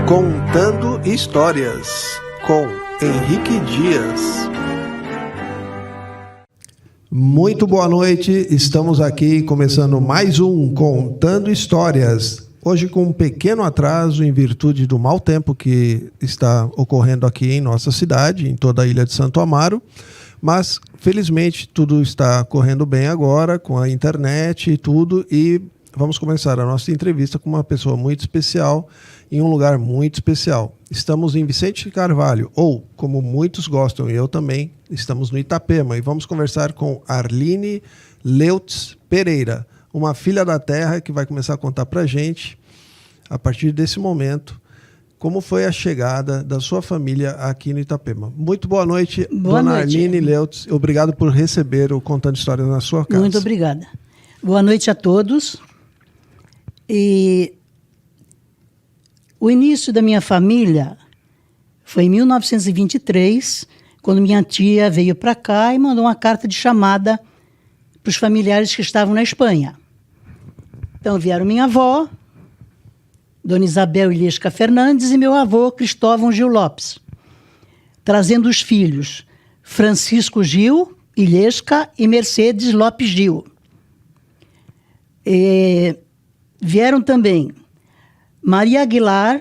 Contando Histórias, com Henrique Dias. Muito boa noite, estamos aqui começando mais um Contando Histórias. Hoje com um pequeno atraso em virtude do mau tempo que está ocorrendo aqui em nossa cidade, em toda a ilha de Santo Amaro. Mas, felizmente, tudo está correndo bem agora, com a internet e tudo, e vamos começar a nossa entrevista com uma pessoa muito especial, em um lugar muito especial. Estamos em Vicente Carvalho, ou, como muitos gostam, e eu também, estamos no Itapema, e vamos conversar com Arline Leutz Pereira, uma filha da terra que vai começar a contar para a gente, a partir desse momento, como foi a chegada da sua família aqui no Itapema. Muito boa noite, dona Arline Leutz. Obrigado por receber o Contando Histórias na sua casa. Muito obrigada. Boa noite a todos. E o início da minha família foi em 1923, quando minha tia veio para cá e mandou uma carta de chamada para os familiares que estavam na Espanha. Então vieram minha avó, Dona Isabel Ilesca Fernandes, e meu avô, Cristóvão Gil Lopes, trazendo os filhos Francisco Gil Ilesca e Mercedes Lopes Gil. E vieram também Maria Aguilar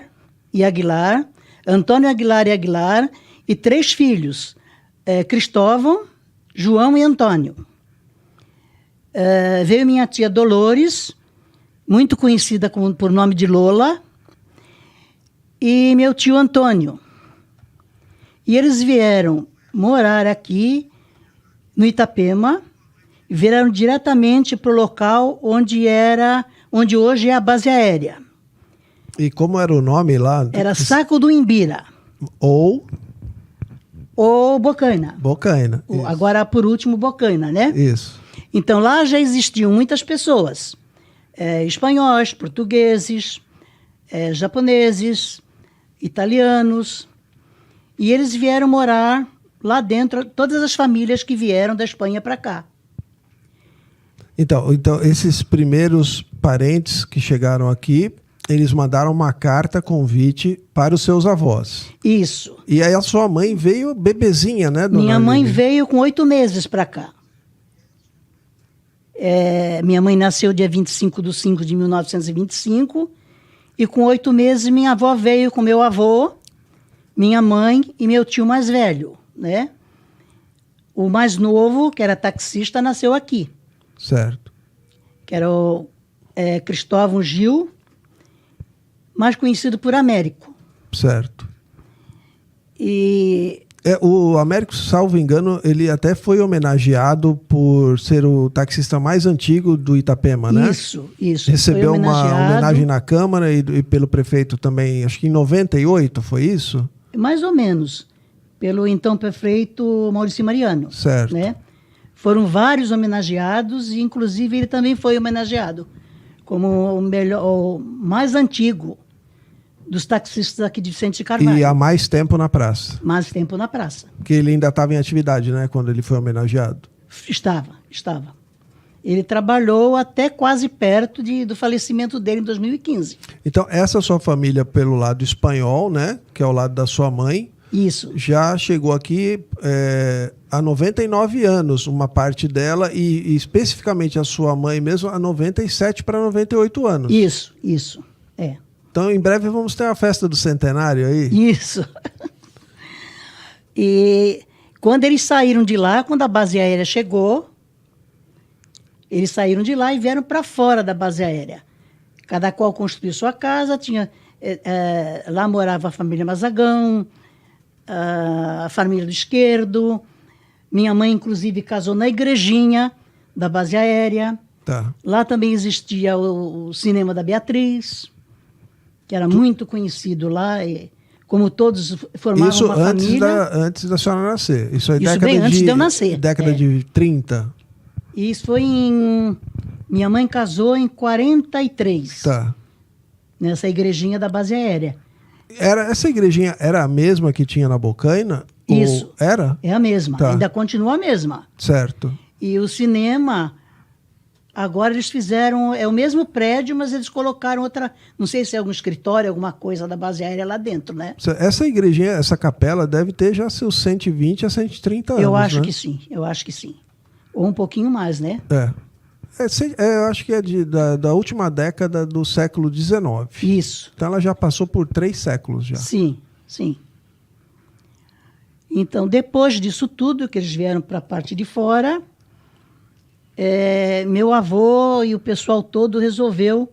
e Aguilar, Antônio Aguilar e Aguilar, e 3 filhos, Cristóvão, João e Antônio. Veio minha tia Dolores, muito conhecida por nome de Lola, e meu tio Antônio. E eles vieram morar aqui no Itapema, e vieram diretamente para o local onde hoje é a base aérea. E como era o nome lá? Era Saco do Imbira. Ou Bocaina. Bocaina. Agora, por último, Bocaina, né? Isso. Então, lá já existiam muitas pessoas. Espanhóis, portugueses, japoneses, italianos. E eles vieram morar lá dentro, todas as famílias que vieram da Espanha para cá. Então, esses primeiros parentes que chegaram aqui, eles mandaram uma carta convite para os seus avós. Isso. E aí a sua mãe veio bebezinha, né, dona Minha mãe Arline? veio com 8 meses para cá. Minha mãe nasceu dia 25 de 5 de 1925, e com 8 meses minha avó veio com meu avô, minha mãe e meu tio mais velho, né? O mais novo, que era taxista, nasceu aqui. Certo. Que era o Cristóvão Gil, mais conhecido por Américo. Certo. E o Américo, salvo engano, ele até foi homenageado por ser o taxista mais antigo do Itapema, né? Isso. Recebeu uma homenagem na Câmara e pelo prefeito também, acho que em 98, foi isso? Mais ou menos. Pelo então prefeito Maurício Mariano. Certo. Né? Foram vários homenageados, e inclusive ele também foi homenageado como o mais antigo dos taxistas aqui de Vicente Carvalho. E há mais tempo na praça. Mais tempo na praça. Porque ele ainda estava em atividade, né, quando ele foi homenageado. Estava. Ele trabalhou até quase perto do falecimento dele em 2015. Então, essa sua família pelo lado espanhol, né, que é o lado da sua mãe, isso, já chegou aqui há 99 anos, uma parte dela, e especificamente a sua mãe mesmo, há 97 para 98 anos. Isso. Então, em breve, vamos ter a festa do centenário aí? Isso. E quando eles saíram de lá, quando a base aérea chegou, eles saíram de lá e vieram para fora da base aérea. Cada qual construiu sua casa, lá morava a família Mazagão, a família do Esquerdo. Minha mãe, inclusive, casou na igrejinha da base aérea. Tá. Lá também existia o Cinema da Beatriz, que era muito conhecido lá, e como todos formavam uma família. Antes da senhora nascer. Isso aí bem antes de eu nascer. Década de 30. Isso foi minha mãe casou em 43. Tá. Nessa igrejinha da base aérea. Essa igrejinha era a mesma que tinha na Bocaina? Isso. Ou era? É a mesma, Tá. ainda continua a mesma. Certo. E o cinema, agora eles fizeram, é o mesmo prédio, mas eles colocaram outra, não sei se é algum escritório, alguma coisa da base aérea lá dentro, né? Essa igrejinha, essa capela deve ter já seus 120 a 130 anos, Eu acho né? que sim, eu acho que sim. Ou um pouquinho mais, né? Eu acho que é da última década do século XIX. Isso. Então ela já passou por 3 séculos já. Sim, sim. Então, depois disso tudo, que eles vieram para a parte de fora, meu avô e o pessoal todo resolveu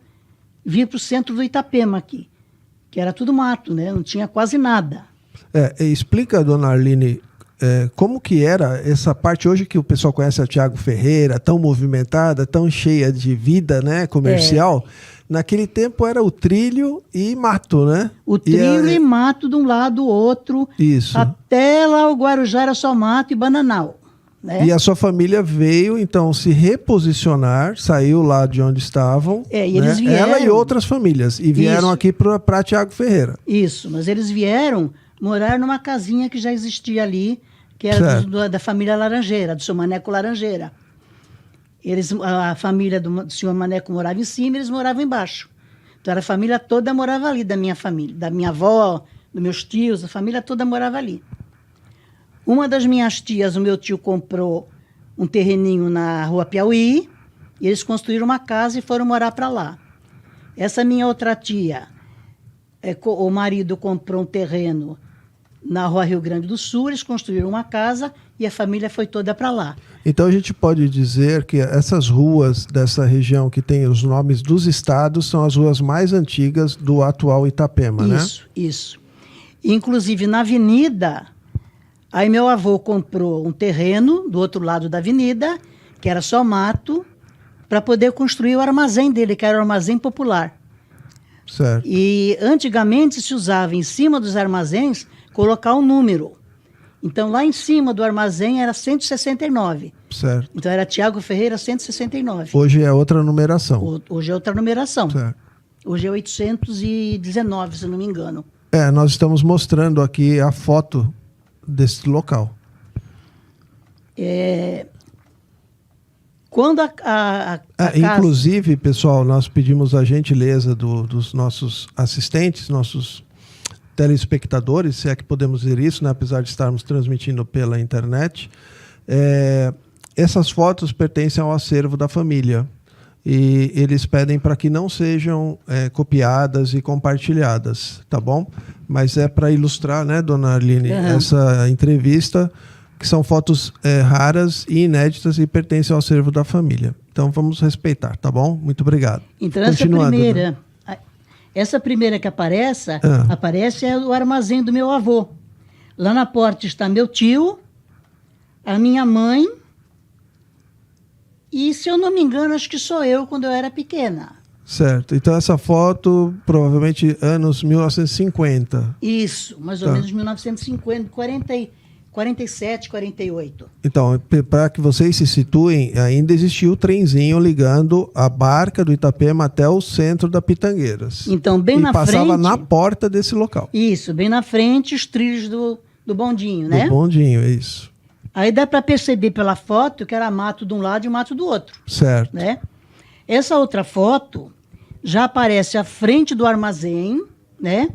vir para o centro do Itapema aqui, que era tudo mato, né? Não tinha quase nada. Explica, dona Arline, como que era essa parte hoje que o pessoal conhece a Tiago Ferreira, tão movimentada, tão cheia de vida, né, comercial. Naquele tempo era o trilho e mato, né? O trilho e mato de um lado, do outro. Isso. Até lá o Guarujá era só mato e bananal. Né? E a sua família veio, então, se reposicionar, saiu lá de onde estavam. E eles vieram. Ela e outras famílias. E vieram aqui para Tiago Ferreira. Isso, mas eles vieram morar numa casinha que já existia ali, que era da família Laranjeira, do seu Maneco Laranjeira. A família do senhor Maneco morava em cima, eles moravam embaixo. Então a família toda morava ali, da minha família, da minha avó, dos meus tios, a família toda morava ali. Uma das minhas tias, o meu tio comprou um terreninho na Rua Piauí, e eles construíram uma casa e foram morar para lá. Essa minha outra tia, o marido comprou um terreno na Rua Rio Grande do Sul, eles construíram uma casa e a família foi toda para lá. Então a gente pode dizer que essas ruas dessa região que tem os nomes dos estados são as ruas mais antigas do atual Itapema, né? Isso. Inclusive na avenida, aí meu avô comprou um terreno do outro lado da avenida, que era só mato, para poder construir o armazém dele, que era o armazém popular. Certo. E antigamente se usava em cima dos armazéns colocar um número. Então, lá em cima do armazém era 169. Certo. Então, era Tiago Ferreira 169. Hoje é outra numeração. Hoje é outra numeração. Certo. Hoje é 819, se não me engano. Nós estamos mostrando aqui a foto desse local. Quando a casa... Inclusive, pessoal, nós pedimos a gentileza dos nossos assistentes, nossos telespectadores, se é que podemos dizer isso, né? Apesar de estarmos transmitindo pela internet. Essas fotos pertencem ao acervo da família e eles pedem para que não sejam copiadas e compartilhadas, tá bom? Mas é para ilustrar, né, dona Arline, essa entrevista, que são fotos raras e inéditas e pertencem ao acervo da família. Então vamos respeitar, tá bom? Muito obrigado. Então essa primeira que aparece é o armazém do meu avô. Lá na porta está meu tio, a minha mãe e, se eu não me engano, acho que sou eu quando eu era pequena. Certo. Então essa foto, provavelmente anos 1950. Isso, mais ou menos 1950, 47, 48. Então, para que vocês se situem, ainda existia o trenzinho ligando a barca do Itapema até o centro da Pitangueiras. Então, bem na frente... E passava na porta desse local. Isso, bem na frente, os trilhos do bondinho, né? Do bondinho, isso. Aí dá para perceber pela foto que era mato de um lado e mato do outro. Certo. Né? Essa outra foto já aparece à frente do armazém, né?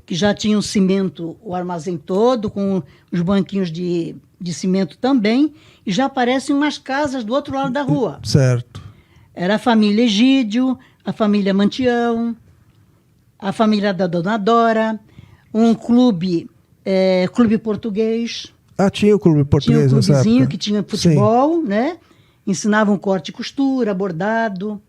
Que já tinha um cimento, o armazém todo, com os banquinhos de cimento também, e já aparecem umas casas do outro lado da rua. Certo. Era a família Egídio, a família Mantião, a família da Dona Dora, um clube português. Tinha o clube português nessa época. Tinha um clubezinho que tinha futebol, né? Ensinavam corte e costura, bordado.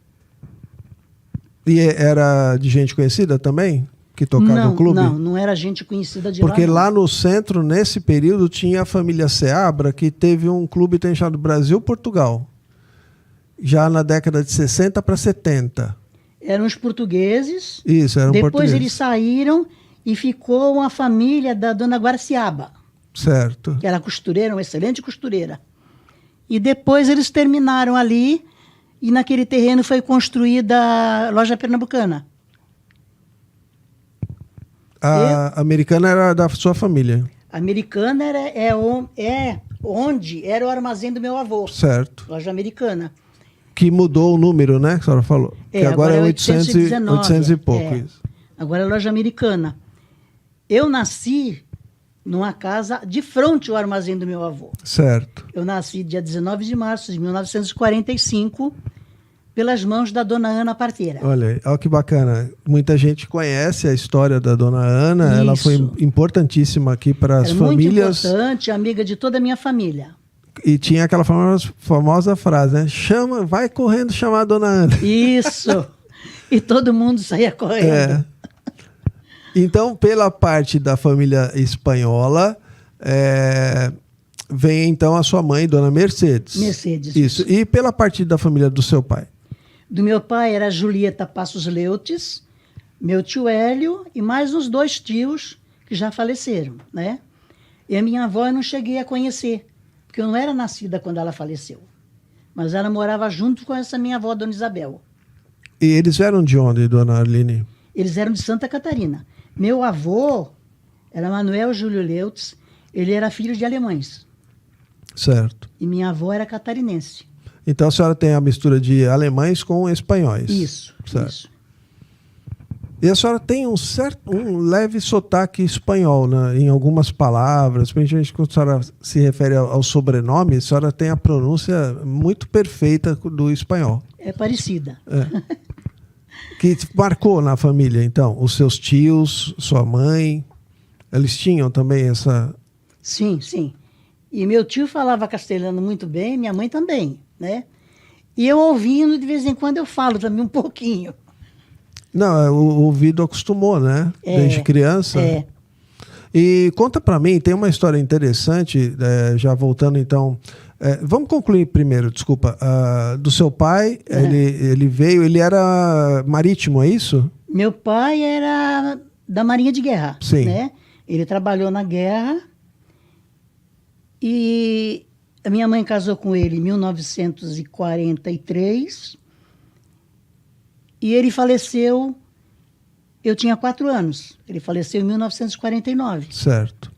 E era de gente conhecida também? Que tocava no clube? Não era gente conhecida de Porque lá no centro, nesse período, tinha a família Seabra, que teve um clube chamado Brasil-Portugal, já na década de 60 para 70. Eram os portugueses. Isso, eram Depois portugueses. Eles saíram e ficou uma família da dona Guaraciaba. Certo. Que era costureira, uma excelente costureira. E depois eles terminaram ali e naquele terreno foi construída a loja pernambucana. A americana era da sua família? Americana é onde era o armazém do meu avô. Certo. Loja Americana. Que mudou o número, né? Que a senhora falou. Que agora é 819. 800 e pouco. Isso. Agora é Loja Americana. Eu nasci numa casa de frente ao armazém do meu avô. Certo. Eu nasci dia 19 de março de 1945, pelas mãos da dona Ana Parteira. Olha aí, olha que bacana. Muita gente conhece a história da dona Ana. Isso. Ela foi importantíssima aqui para as famílias. Muito importante, amiga de toda a minha família. E tinha aquela famosa frase, né? Vai correndo chamar a dona Ana. Isso. E todo mundo saía correndo. É. Então, pela parte da família espanhola, vem então a sua mãe, dona Mercedes. Mercedes. Isso. E pela parte da família do seu pai? Do meu pai era Julieta Passos Leutes, meu tio Hélio e mais uns 2 tios que já faleceram, né? E a minha avó eu não cheguei a conhecer, porque eu não era nascida quando ela faleceu. Mas ela morava junto com essa minha avó, dona Isabel. E eles eram de onde, dona Arline? Eles eram de Santa Catarina. Meu avô era Manuel Júlio Leutes, ele era filho de alemães. Certo. E minha avó era catarinense. Então a senhora tem a mistura de alemães com espanhóis. Isso, certo. Isso. E a senhora tem um leve sotaque espanhol, né, em algumas palavras, principalmente quando a senhora se refere ao sobrenome, a senhora tem a pronúncia muito perfeita do espanhol. É parecida. É. Que marcou na família, então? Os seus tios, sua mãe, eles tinham também essa... Sim, sim. E meu tio falava castelhano muito bem, minha mãe também, né? E eu ouvindo, de vez em quando eu falo também um pouquinho. Não, o ouvido acostumou, né? Desde criança. É. E conta pra mim, tem uma história interessante, já voltando então... vamos concluir primeiro, desculpa. Do seu pai, ele veio, ele era marítimo, é isso? Meu pai era da Marinha de Guerra. Sim. Né? Ele trabalhou na guerra e a minha mãe casou com ele em 1943 e ele faleceu, eu tinha 4 anos. Ele faleceu em 1949. Certo.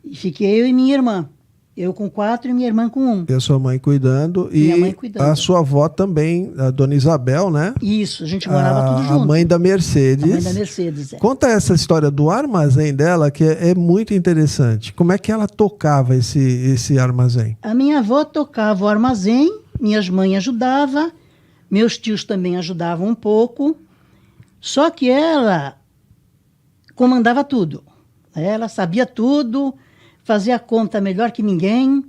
E fiquei eu e minha irmã. Eu com 4 e minha irmã com 1. E a sua mãe cuidando. Minha e mãe cuidando. A sua avó também, a dona Isabel, né? Isso, a gente morava tudo junto. A mãe da Mercedes. A mãe da Mercedes, é. Conta essa história do armazém dela, que é muito interessante. Como é que ela tocava esse armazém? A minha avó tocava o armazém, minhas mães ajudavam, meus tios também ajudavam um pouco. Só que ela comandava tudo. Ela sabia tudo, fazia a conta melhor que ninguém.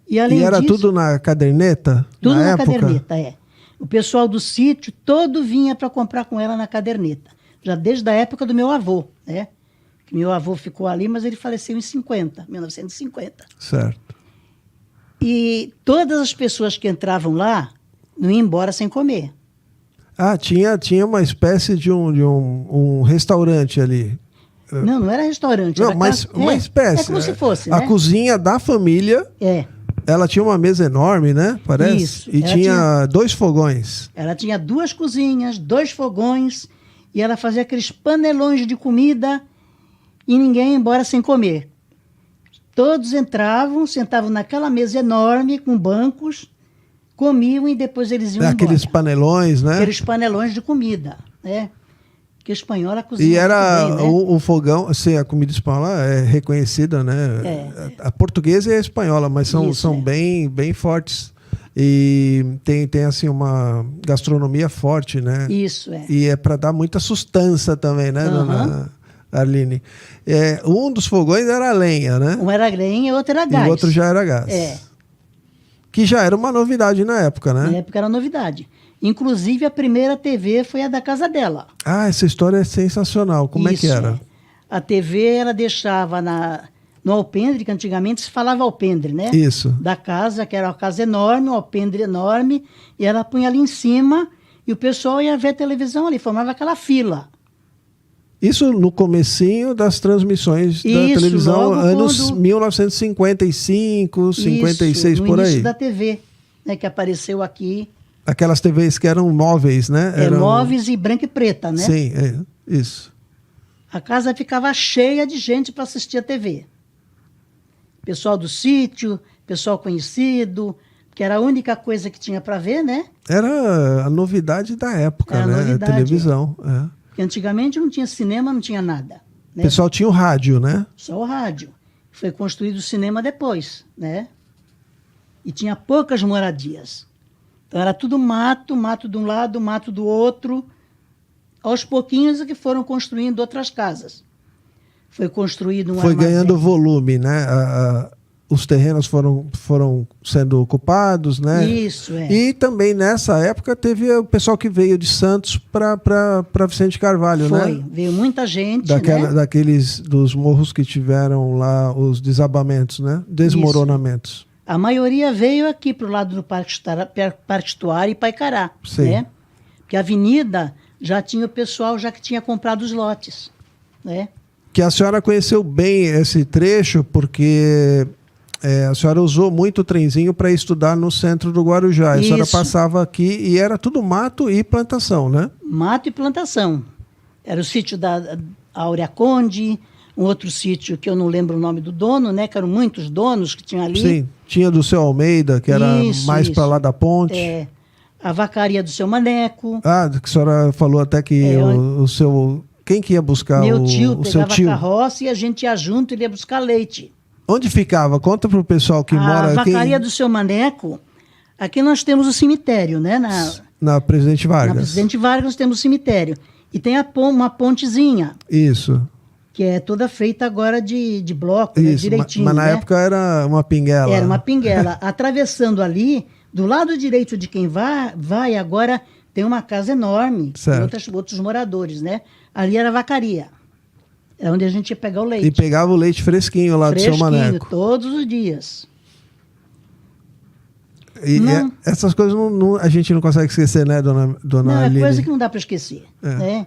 E era disso, tudo na caderneta? Tudo na caderneta, é. O pessoal do sítio todo vinha para comprar com ela na caderneta. Já desde a época do meu avô, né? Que meu avô ficou ali, mas ele faleceu em 1950. Certo. E todas as pessoas que entravam lá não iam embora sem comer. Ah, tinha uma espécie de um restaurante ali. Não era restaurante. Não, era mas uma espécie. É como se fosse, a né? cozinha da família. É. Ela tinha uma mesa enorme, né? Parece. Isso. E tinha 2 fogões. Ela tinha 2 cozinhas, 2 fogões, e ela fazia aqueles panelões de comida e ninguém ia embora sem comer. Todos entravam, sentavam naquela mesa enorme, com bancos, comiam e depois eles iam Aqueles embora. panelões, né? Aqueles panelões de comida, né? Que a espanhola cozinha E era muito bem, né? o fogão, assim, a comida espanhola é reconhecida, né? A portuguesa e a espanhola, mas são bem fortes. E tem assim, uma gastronomia forte, né? Isso, é. E é para dar muita sustância também, né, dona Arline? Um dos fogões era a lenha, né? Um era lenha e outro era gás. E o outro já era gás. É. Que já era uma novidade na época, né? Na época era novidade. Inclusive, a primeira TV foi a da casa dela. Ah, essa história é sensacional. Como é que era? A TV, ela deixava no alpendre, que antigamente se falava alpendre, né? Isso. Da casa, que era uma casa enorme, um alpendre enorme, e ela punha ali em cima, e o pessoal ia ver televisão ali, formava aquela fila. Isso no comecinho das transmissões da televisão, anos 1955, 56, no por aí. início da TV, né, que apareceu aqui. Aquelas TVs que eram móveis, né? Móveis e branca e preta, né? Sim, isso. a casa ficava cheia de gente para assistir a TV. Pessoal do sítio, pessoal conhecido, que era a única coisa que tinha para ver, né? Era a novidade da época, Era a né? novidade, A televisão. É. Porque antigamente não tinha cinema, não tinha nada. O Né? pessoal tinha o rádio, né? Só o rádio. Foi construído o cinema depois, né? E tinha poucas moradias. Então era tudo mato, mato de um lado, mato do outro. Aos pouquinhos é que foram construindo outras casas. Foi construído um Foi armazém. ganhando volume, né? Os terrenos foram sendo ocupados, né? Isso, é. E também nessa época teve o pessoal que veio de Santos para Vicente Carvalho, Foi, né? veio muita gente, né? Daqueles dos morros que tiveram lá os desabamentos, né? Desmoronamentos. A maioria veio aqui para o lado do Parque Estuário e Paicará, Sim. né? Porque a avenida já tinha o pessoal já que tinha comprado os lotes, né? Que a senhora conheceu bem esse trecho porque a senhora usou muito o trenzinho para estudar no centro do Guarujá. A senhora Isso. passava aqui e era tudo mato e plantação, né? Mato e plantação. Era o sítio da Áurea Conde, um outro sítio que eu não lembro o nome do dono, né? Que eram muitos donos que tinham ali. Sim, tinha do seu Almeida, que era mais para lá da ponte. É, a vacaria do seu Maneco. Ah, que a senhora falou até que o seu... Quem que ia buscar Meu tio o seu pegava tio? a carroça e a gente ia junto e ele ia buscar leite. Onde ficava? Conta para o pessoal que mora aqui. A vacaria do seu Maneco, aqui nós temos o cemitério, né? Na Presidente Vargas. Na Presidente Vargas nós temos o cemitério. E tem uma pontezinha, Isso. que é toda feita agora de bloco, né? Isso. Direitinho. Mas na né? época era uma pinguela. Era uma pinguela. Atravessando ali, do lado direito de quem vai agora tem uma casa enorme, com outros moradores, né? Ali era a vacaria. É onde a gente ia pegar o leite. E pegava o leite fresquinho lá do seu Maneco. Todos os dias. E essas coisas a gente não consegue esquecer, né, dona Não, Lili? é coisa que não dá para esquecer. Né?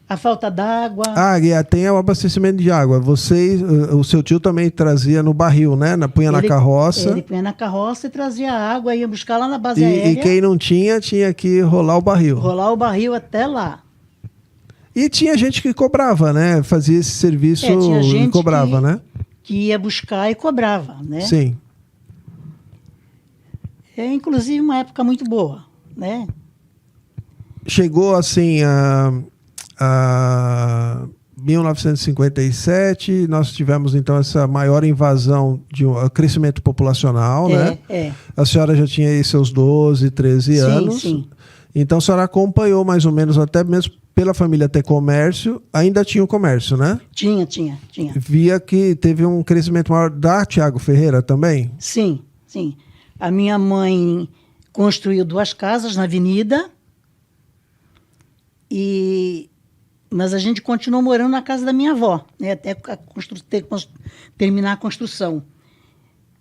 A falta d'água. E tem o abastecimento de água. O seu tio também trazia no barril, né? Punha na carroça. Ele punha na carroça e trazia água, ia buscar lá na base aérea. E quem não tinha que rolar o barril. Rolar o barril até lá. E tinha gente que cobrava, né? Fazia esse serviço tinha gente e cobrava, né? Que ia buscar e cobrava, né? Sim. É, inclusive, uma época muito boa, né? Chegou, assim, a 1957, nós tivemos, então, essa maior invasão de crescimento populacional, né? A senhora já tinha aí seus 12, 13 anos. Sim. Então, a senhora acompanhou mais ou menos, até mesmo pela família ter comércio, ainda tinha o comércio, né? Tinha. Via que teve um crescimento maior da Tiago Ferreira também? Sim. A minha mãe construiu 2 casas na avenida, mas a gente continuou morando na casa da minha avó, né, até terminar a construção.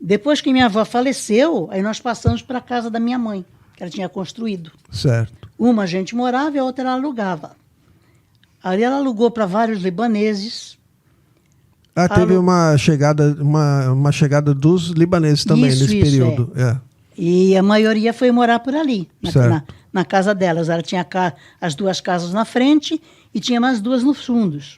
Depois que minha avó faleceu, aí nós passamos para a casa da minha mãe, que ela tinha construído. Certo. Uma a gente morava e a outra ela alugava. Ali ela alugou para vários libaneses. Teve uma chegada dos libaneses também nesse período. E a maioria foi morar por ali, na casa delas. Ela tinha as 2 casas na frente e tinha mais 2 nos fundos.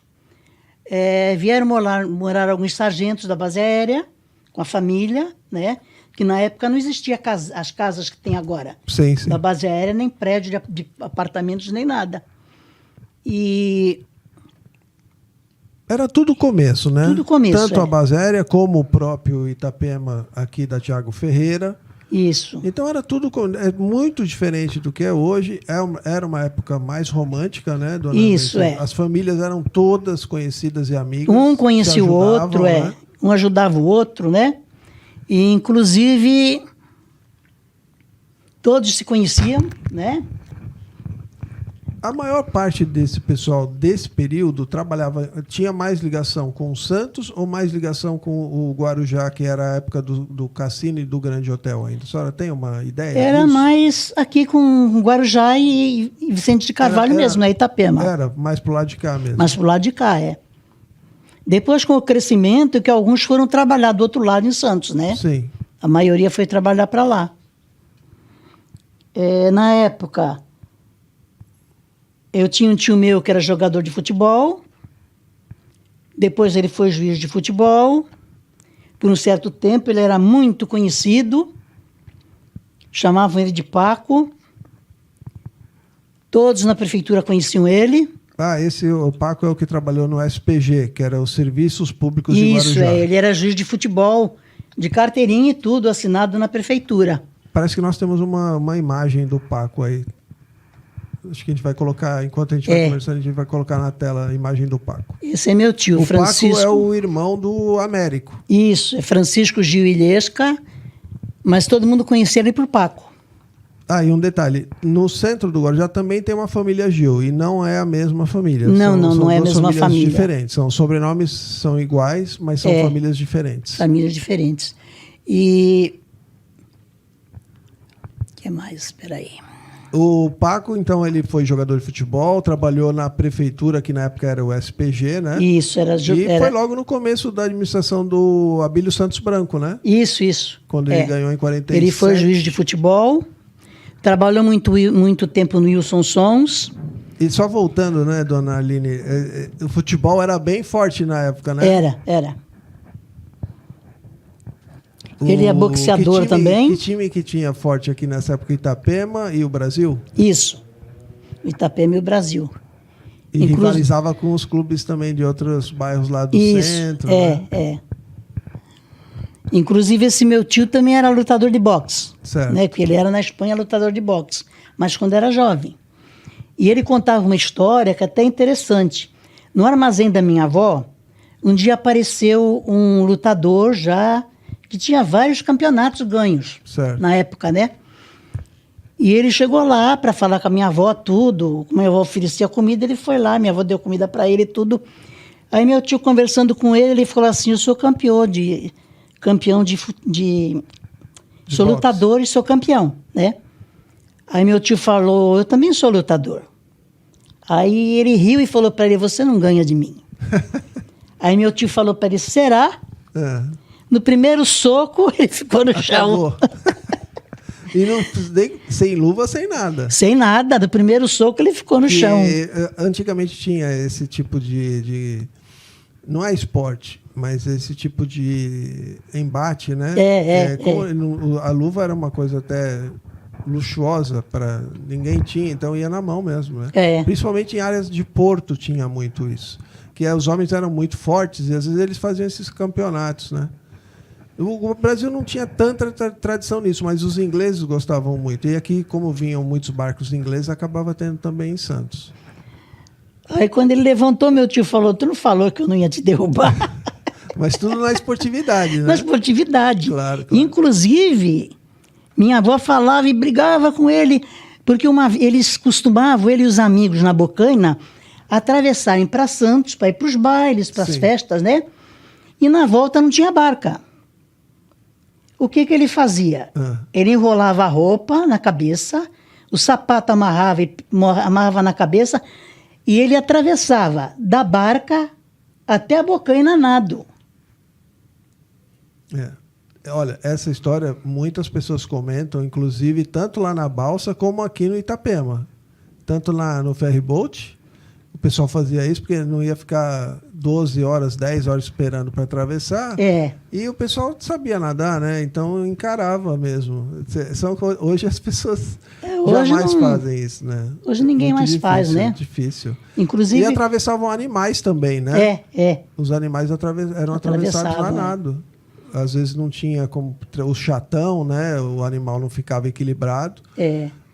Vieram morar alguns sargentos da base aérea, com a família, né? Que na época não existia as casas que tem agora. Sim. Da base aérea, nem prédio de apartamentos, nem nada. E... Era tudo começo, né? Tudo começo, Tanto a base aérea como o próprio Itapema aqui da Tiago Ferreira. Isso. Então era tudo muito diferente do que é hoje. Era uma época mais romântica, né, dona Isso, Leite? As famílias eram todas conhecidas e amigas. Um conhecia o outro, né? Um ajudava o outro, né? E, inclusive, todos se conheciam, né? A maior parte desse pessoal desse período tinha mais ligação com o Santos ou mais ligação com o Guarujá, que era a época do Cassino e do Grande Hotel ainda? A senhora tem uma ideia Era disso? mais aqui com Guarujá e Vicente de Carvalho mesmo, na Itapema. Era mais pro lado de cá mesmo. Mais pro lado de cá, Depois, com o crescimento, que alguns foram trabalhar do outro lado em Santos, né? Sim. A maioria foi trabalhar para lá. Na época... Eu tinha um tio meu que era jogador de futebol, Depois ele foi juiz de futebol. Por um certo tempo ele era muito conhecido. Chamavam ele de Paco. Todos na prefeitura conheciam ele. O Paco é o que trabalhou no SPG, que era os Serviços Públicos de Guarujá. Isso, ele era juiz de futebol, de carteirinha e tudo, assinado na prefeitura. Parece que nós temos uma imagem do Paco aí. Acho que a gente vai colocar, enquanto a gente vai conversando, a gente vai colocar na tela a imagem do Paco. Esse é meu tio, Francisco. O Paco é o irmão do Américo. Isso, é Francisco Gil Ilhesca, mas todo mundo conhecia ele por Paco. E um detalhe, no centro do Guarujá também tem uma família Gil, e não é a mesma família. Não é a mesma família. Diferentes. Sobrenomes são iguais, mas são famílias diferentes. Famílias diferentes. E... o que mais? Espera aí. O Paco, então, ele foi jogador de futebol, trabalhou na prefeitura, que na época era o SPG, né? Isso, era... Foi logo no começo da administração do Abílio Santos Branco, né? Isso. Quando ele ganhou em 47. Ele foi juiz de futebol, trabalhou muito tempo no Wilson Sons. E só voltando, né, dona Arline, o futebol era bem forte na época, né? Era. Ele é boxeador também. Que time que tinha forte aqui nessa época? Itapema e o Brasil? Isso. O Itapema e o Brasil. E rivalizava com os clubes também de outros bairros lá do centro. É. Inclusive, esse meu tio também era lutador de boxe. Certo. Né? Porque ele era na Espanha lutador de boxe, mas quando era jovem. E ele contava uma história que é até interessante. No armazém da minha avó, um dia apareceu um lutador já que tinha vários campeonatos ganhos, certo, na época, né? E ele chegou lá para falar com a minha avó tudo, como a minha avó oferecia comida, ele foi lá, minha avó deu comida para ele e tudo. Aí meu tio conversando com ele falou assim: eu sou sou lutador e sou campeão, né? Aí meu tio falou: eu também sou lutador. Aí ele riu e falou para ele: você não ganha de mim. Aí meu tio falou para ele: será? No primeiro soco, ele ficou no chão. E sem luva, sem nada. Sem nada. No primeiro soco, ele ficou no chão. Antigamente tinha esse tipo de... Não é esporte, mas esse tipo de embate, né? A luva era uma coisa até luxuosa, para ninguém tinha, então ia na mão mesmo, né? Principalmente em áreas de porto tinha muito isso. Que os homens eram muito fortes e às vezes eles faziam esses campeonatos, né? O Brasil não tinha tanta tradição nisso, mas os ingleses gostavam muito. E aqui, como vinham muitos barcos ingleses, acabava tendo também em Santos. Aí quando ele levantou, meu tio falou: tu não falou que eu não ia te derrubar? Mas tudo na esportividade, né? Na esportividade. Claro. Inclusive, minha avó falava e brigava com ele, porque eles costumavam, ele e os amigos na Bocaina, atravessarem para Santos, para ir para os bailes, para as festas, né? E na volta não tinha barca. O que ele fazia? Ele enrolava a roupa na cabeça, o sapato amarrava na cabeça e ele atravessava da barca até a Bocaina nado. Olha, essa história muitas pessoas comentam, inclusive tanto lá na Balsa como aqui no Itapema. Tanto lá no ferryboat, o pessoal fazia isso porque não ia ficar 12 horas, 10 horas esperando para atravessar. E o pessoal sabia nadar, né? Então encarava mesmo. Hoje as pessoas jamais fazem isso, né? Hoje ninguém mais faz, né? Difícil. Inclusive... E atravessavam animais também, né? Os animais eram atravessados na nado. Às vezes não tinha como o chatão, né? O animal não ficava equilibrado.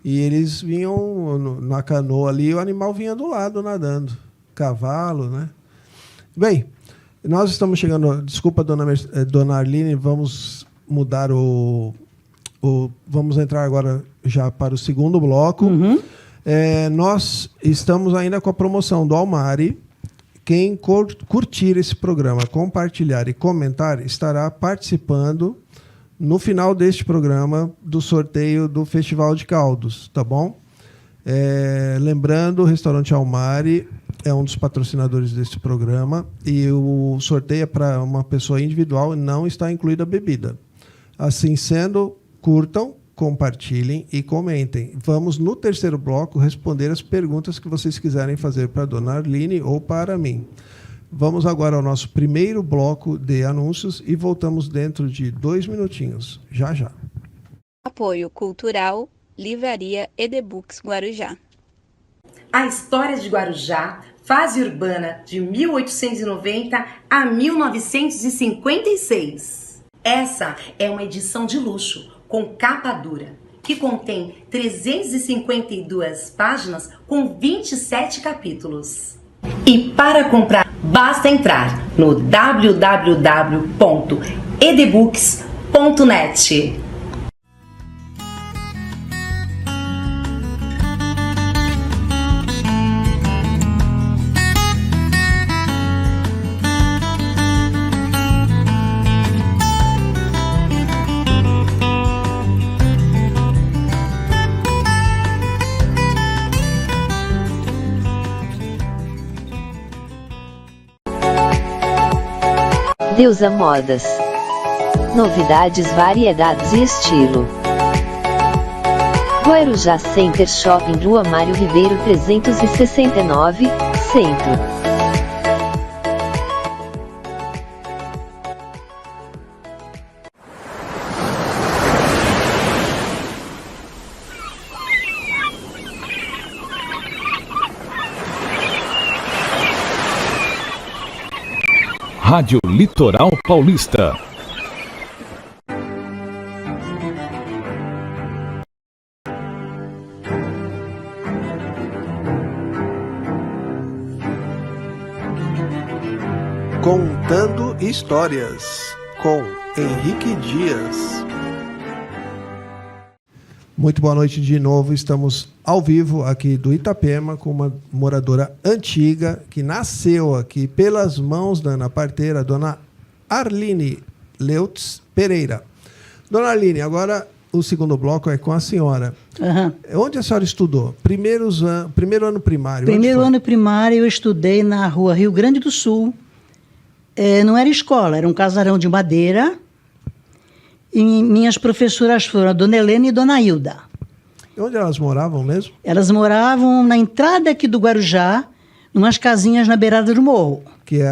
E eles vinham na canoa ali, o animal vinha do lado nadando. Cavalo, né? Bem, nós estamos chegando... Desculpa, dona Arline, vamos mudar vamos entrar agora já para o segundo bloco. Nós estamos ainda com a promoção do Almari. Quem curtir esse programa, compartilhar e comentar, estará participando no final deste programa do sorteio do Festival de Caldos, tá bom? Lembrando, o Restaurante Almari é um dos patrocinadores desse programa e o sorteio é para uma pessoa individual e não está incluída a bebida. Assim sendo, curtam, compartilhem e comentem. Vamos, no terceiro bloco, responder as perguntas que vocês quiserem fazer para a dona Arline ou para mim. Vamos agora ao nosso primeiro bloco de anúncios e voltamos dentro de 2 minutinhos. Já, já. Apoio Cultural, Livraria Edebooks Guarujá. A história de Guarujá, fase urbana de 1890 a 1956. Essa é uma edição de luxo, com capa dura, que contém 352 páginas com 27 capítulos. E para comprar, basta entrar no www.edebooks.net. Deusa Modas. Novidades, variedades e estilo. Guarujá Center Shopping, Rua Mário Ribeiro 369, Centro. Rádio Litoral Paulista. Contando Histórias, com Henrique Dias. Muito boa noite de novo. Estamos ao vivo aqui do Itapema com uma moradora antiga que nasceu aqui pelas mãos da Ana Parteira, dona Arline Leutz Pereira. Dona Arline, agora o segundo bloco é com a senhora. Uhum. Onde a senhora estudou? Primeiro ano primário. Primeiro ano primário eu estudei na rua Rio Grande do Sul. Não era escola, era um casarão de madeira. E minhas professoras foram a Dona Helena e Dona Hilda. E onde elas moravam mesmo? Elas moravam na entrada aqui do Guarujá, umas casinhas na beirada do morro. Que é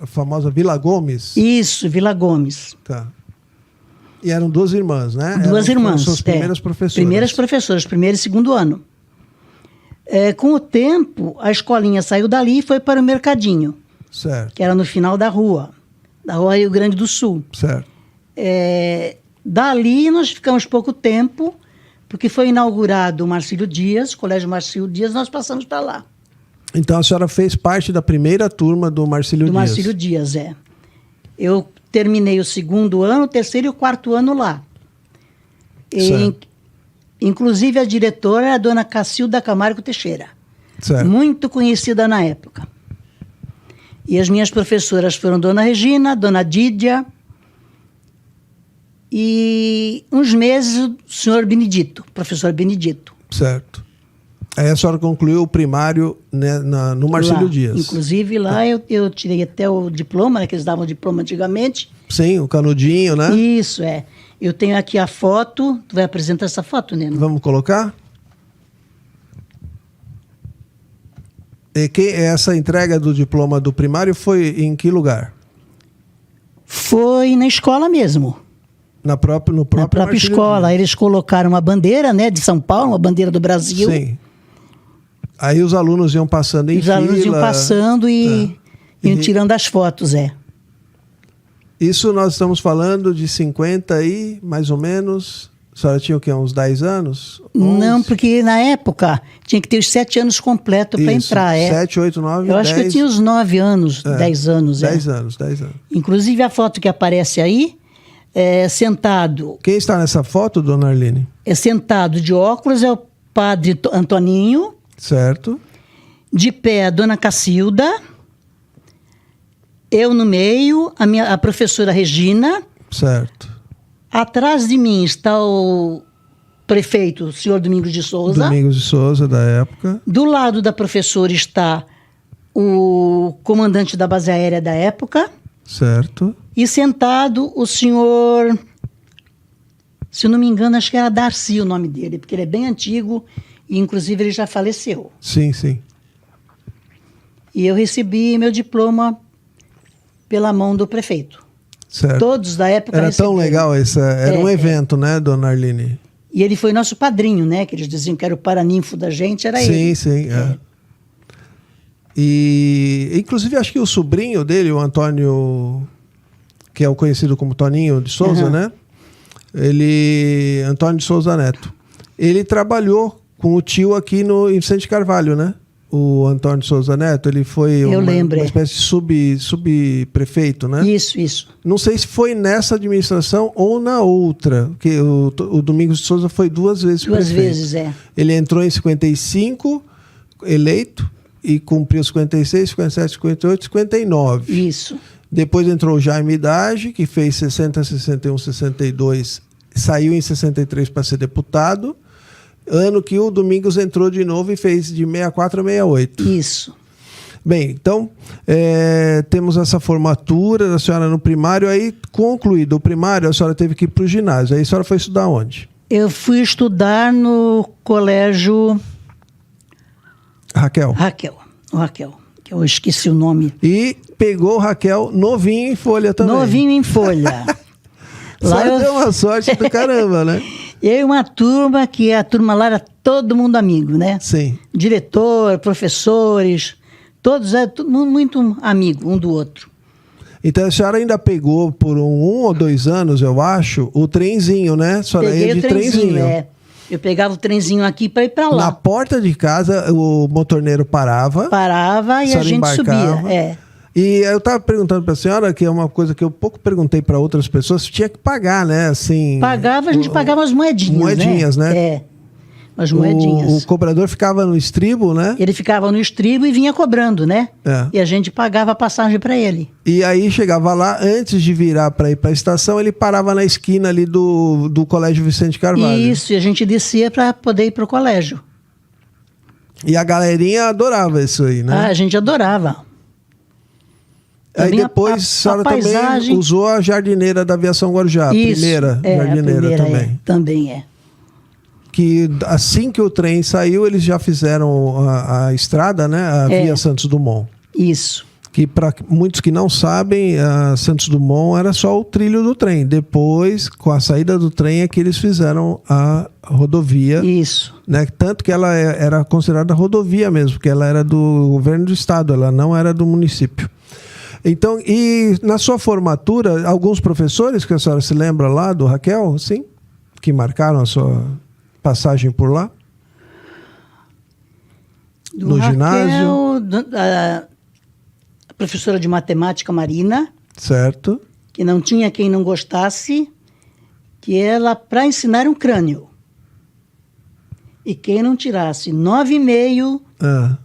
a famosa Vila Gomes? Isso, Vila Gomes. Tá. E eram 2 irmãs, né? Duas irmãs. Suas primeiras professoras. Primeiras professoras, primeiro e segundo ano. Com o tempo, a escolinha saiu dali e foi para o Mercadinho. Certo. Que era no final da rua Rio Grande do Sul. Certo. Dali nós ficamos pouco tempo, porque foi inaugurado o Marcílio Dias, o Colégio Marcílio Dias, nós passamos para lá. Então a senhora fez parte da primeira turma do Marcílio Dias? Do Marcílio Dias, é. Eu terminei o segundo ano, o terceiro e o quarto ano lá. Inclusive a diretora era a dona Cacilda Camargo Teixeira. Certo. Muito conhecida na época. E as minhas professoras foram Dona Regina, Dona Dídia e uns meses o senhor Benedito, professor Benedito. Certo. Aí a senhora concluiu o primário, né, no Marcílio Dias. Inclusive lá eu tirei até o diploma, né, que eles davam diploma antigamente. Sim, o canudinho, né? Isso, é. Eu tenho aqui a foto. Tu vai apresentar essa foto, Neno? Vamos colocar? E essa entrega do diploma do primário foi em que lugar? Foi na escola mesmo. No próprio Na própria escola. Dias. Eles colocaram uma bandeira, né, de São Paulo, uma bandeira do Brasil. Sim. Aí os alunos iam passando em fila. Os alunos iam passando e iam tirando as fotos, Isso nós estamos falando de 50 e, mais ou menos... A senhora tinha o quê? Uns 10 anos? 11? Não, porque na época tinha que ter os 7 anos completos para entrar. 7, 8, 9, 10. Eu acho que eu tinha os 9 anos, 10 anos. 10 anos. Inclusive a foto que aparece aí, sentado... Quem está nessa foto, dona Arline? Sentado de óculos é o padre Antoninho. Certo. De pé, a dona Cacilda. Eu no meio, a professora Regina. Certo. Atrás de mim está o prefeito, o senhor Domingos de Souza. Domingos de Souza, da época. Do lado da professora está o comandante da base aérea da época. Certo. E sentado o senhor, se eu não me engano, acho que era Darcy o nome dele, porque ele é bem antigo e, inclusive, ele já faleceu. Sim, sim. E eu recebi meu diploma pela mão do prefeito. Certo. Todos da época Era receberam. tão legal, era um evento, né, dona Arline? E ele foi nosso padrinho, né? Que eles diziam que era o paraninfo da gente, era Sim, ele. sim. É. E, inclusive, acho que o sobrinho dele, o Antônio, que é o conhecido como Toninho de Souza, né? Antônio de Souza Neto. Ele trabalhou com o tio aqui em Vicente Carvalho, né? O Antônio de Souza Neto, ele foi uma espécie de subprefeito, né? Isso. Não sei se foi nessa administração ou na outra, porque o Domingos de Souza foi 2 vezes Duas prefeito. vezes, é. Ele entrou em 55, eleito, e cumpriu 56, 57, 58, 59. Isso. Depois entrou o Jaime Idade, que fez 60, 61, 62, saiu em 63 para ser deputado. Ano que o Domingos entrou de novo e fez de 64 a 68. Isso. Bem, então, temos essa formatura da senhora no primário. Aí, concluído o primário, a senhora teve que ir para o ginásio. Aí a senhora foi estudar onde? Eu fui estudar no colégio Raquel. Raquel, que eu esqueci o nome. E pegou o Raquel novinho em folha também. Novinho em folha. Lá deu uma sorte do caramba, né? Eu e uma turma, que a turma lá era todo mundo amigo, né? Sim. Diretor, professores, todos muito amigo um do outro. Então a senhora ainda pegou por 1 ou 2 anos, eu acho, o trenzinho, né? A senhora Peguei ia de o trenzinho, trenzinho. Eu pegava o trenzinho aqui para ir para lá. Na porta de casa, o motorneiro parava. Parava e a gente embarcava. subia. E eu estava perguntando para a senhora, que é uma coisa que eu pouco perguntei para outras pessoas, tinha que pagar, né? Assim, Pagava, a gente pagava as moedinhas. Moedinhas, né? É, as moedinhas. O cobrador ficava no estribo, né? Ele ficava no estribo e vinha cobrando, né? É. E a gente pagava a passagem para ele. E aí chegava lá, antes de virar para ir para a estação, ele parava na esquina ali do Colégio Vicente Carvalho. Isso, e a gente descia para poder ir para o colégio. E a galerinha adorava isso aí, né? A gente adorava. Aí Também depois a senhora também usou a jardineira da Aviação Guarujá, a primeira jardineira também. Também é. Que assim que o trem saiu, eles já fizeram a estrada, né? A Via Santos Dumont. Isso. Que para muitos que não sabem, a Santos Dumont era só o trilho do trem. Depois, com a saída do trem, é que eles fizeram a rodovia. Isso. Né? Tanto que ela era considerada rodovia mesmo, porque ela era do governo do estado, ela não era do município. Então, e na sua formatura, alguns professores que a senhora se lembra lá do Raquel, sim, que marcaram a sua passagem por lá? No Raquel, ginásio? A professora de matemática Marina, Certo. que não tinha quem não gostasse, que ela, para ensinar um crânio. E quem não tirasse 9,5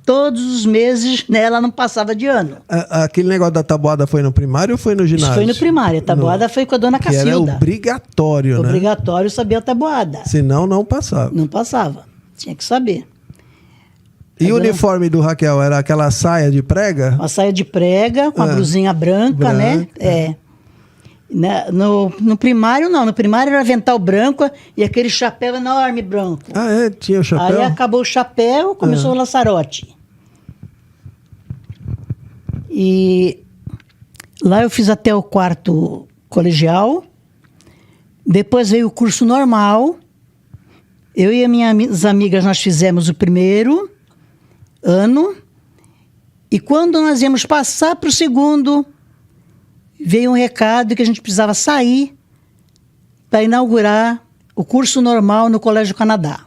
todos os meses, né, ela não passava de ano. Aquele negócio da tabuada foi no primário ou foi no ginásio? Isso foi no primário. A tabuada foi com a dona Cacilda. Que era obrigatório, né? Obrigatório saber a tabuada. Senão não passava. Não passava. Tinha que saber. E o uniforme do Raquel era aquela saia de prega? Uma saia de prega, com a blusinha branca, né? No primário, não. No primário era avental branco e aquele chapéu enorme branco. Ah, é? Tinha o chapéu? Aí acabou o chapéu, começou o laçarote. E lá eu fiz até o 4º colegial. Depois veio o curso normal. Eu e as minhas amigas, nós fizemos o 1º ano. E quando nós íamos passar para o 2º, veio um recado que a gente precisava sair para inaugurar o curso normal no Colégio Canadá.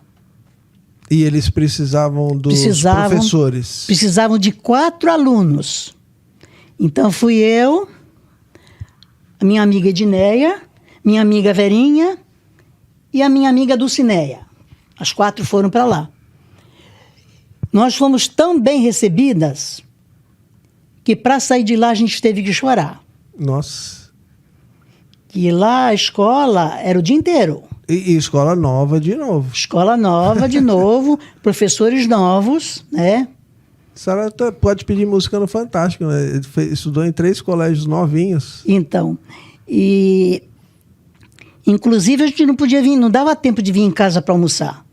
E eles precisavam dos professores? Precisavam de 4 alunos. Então fui eu, a minha amiga Edneia, minha amiga Verinha e a minha amiga Dulcineia. As 4 foram para lá. Nós fomos tão bem recebidas que para sair de lá a gente teve que chorar. Nossa. Que lá a escola era o dia inteiro. E escola nova de novo. Escola nova de novo, professores novos, né? A senhora pode pedir música no Fantástico, né? Estudou em 3 colégios novinhos. Então, e inclusive a gente não podia vir, não dava tempo de vir em casa para almoçar.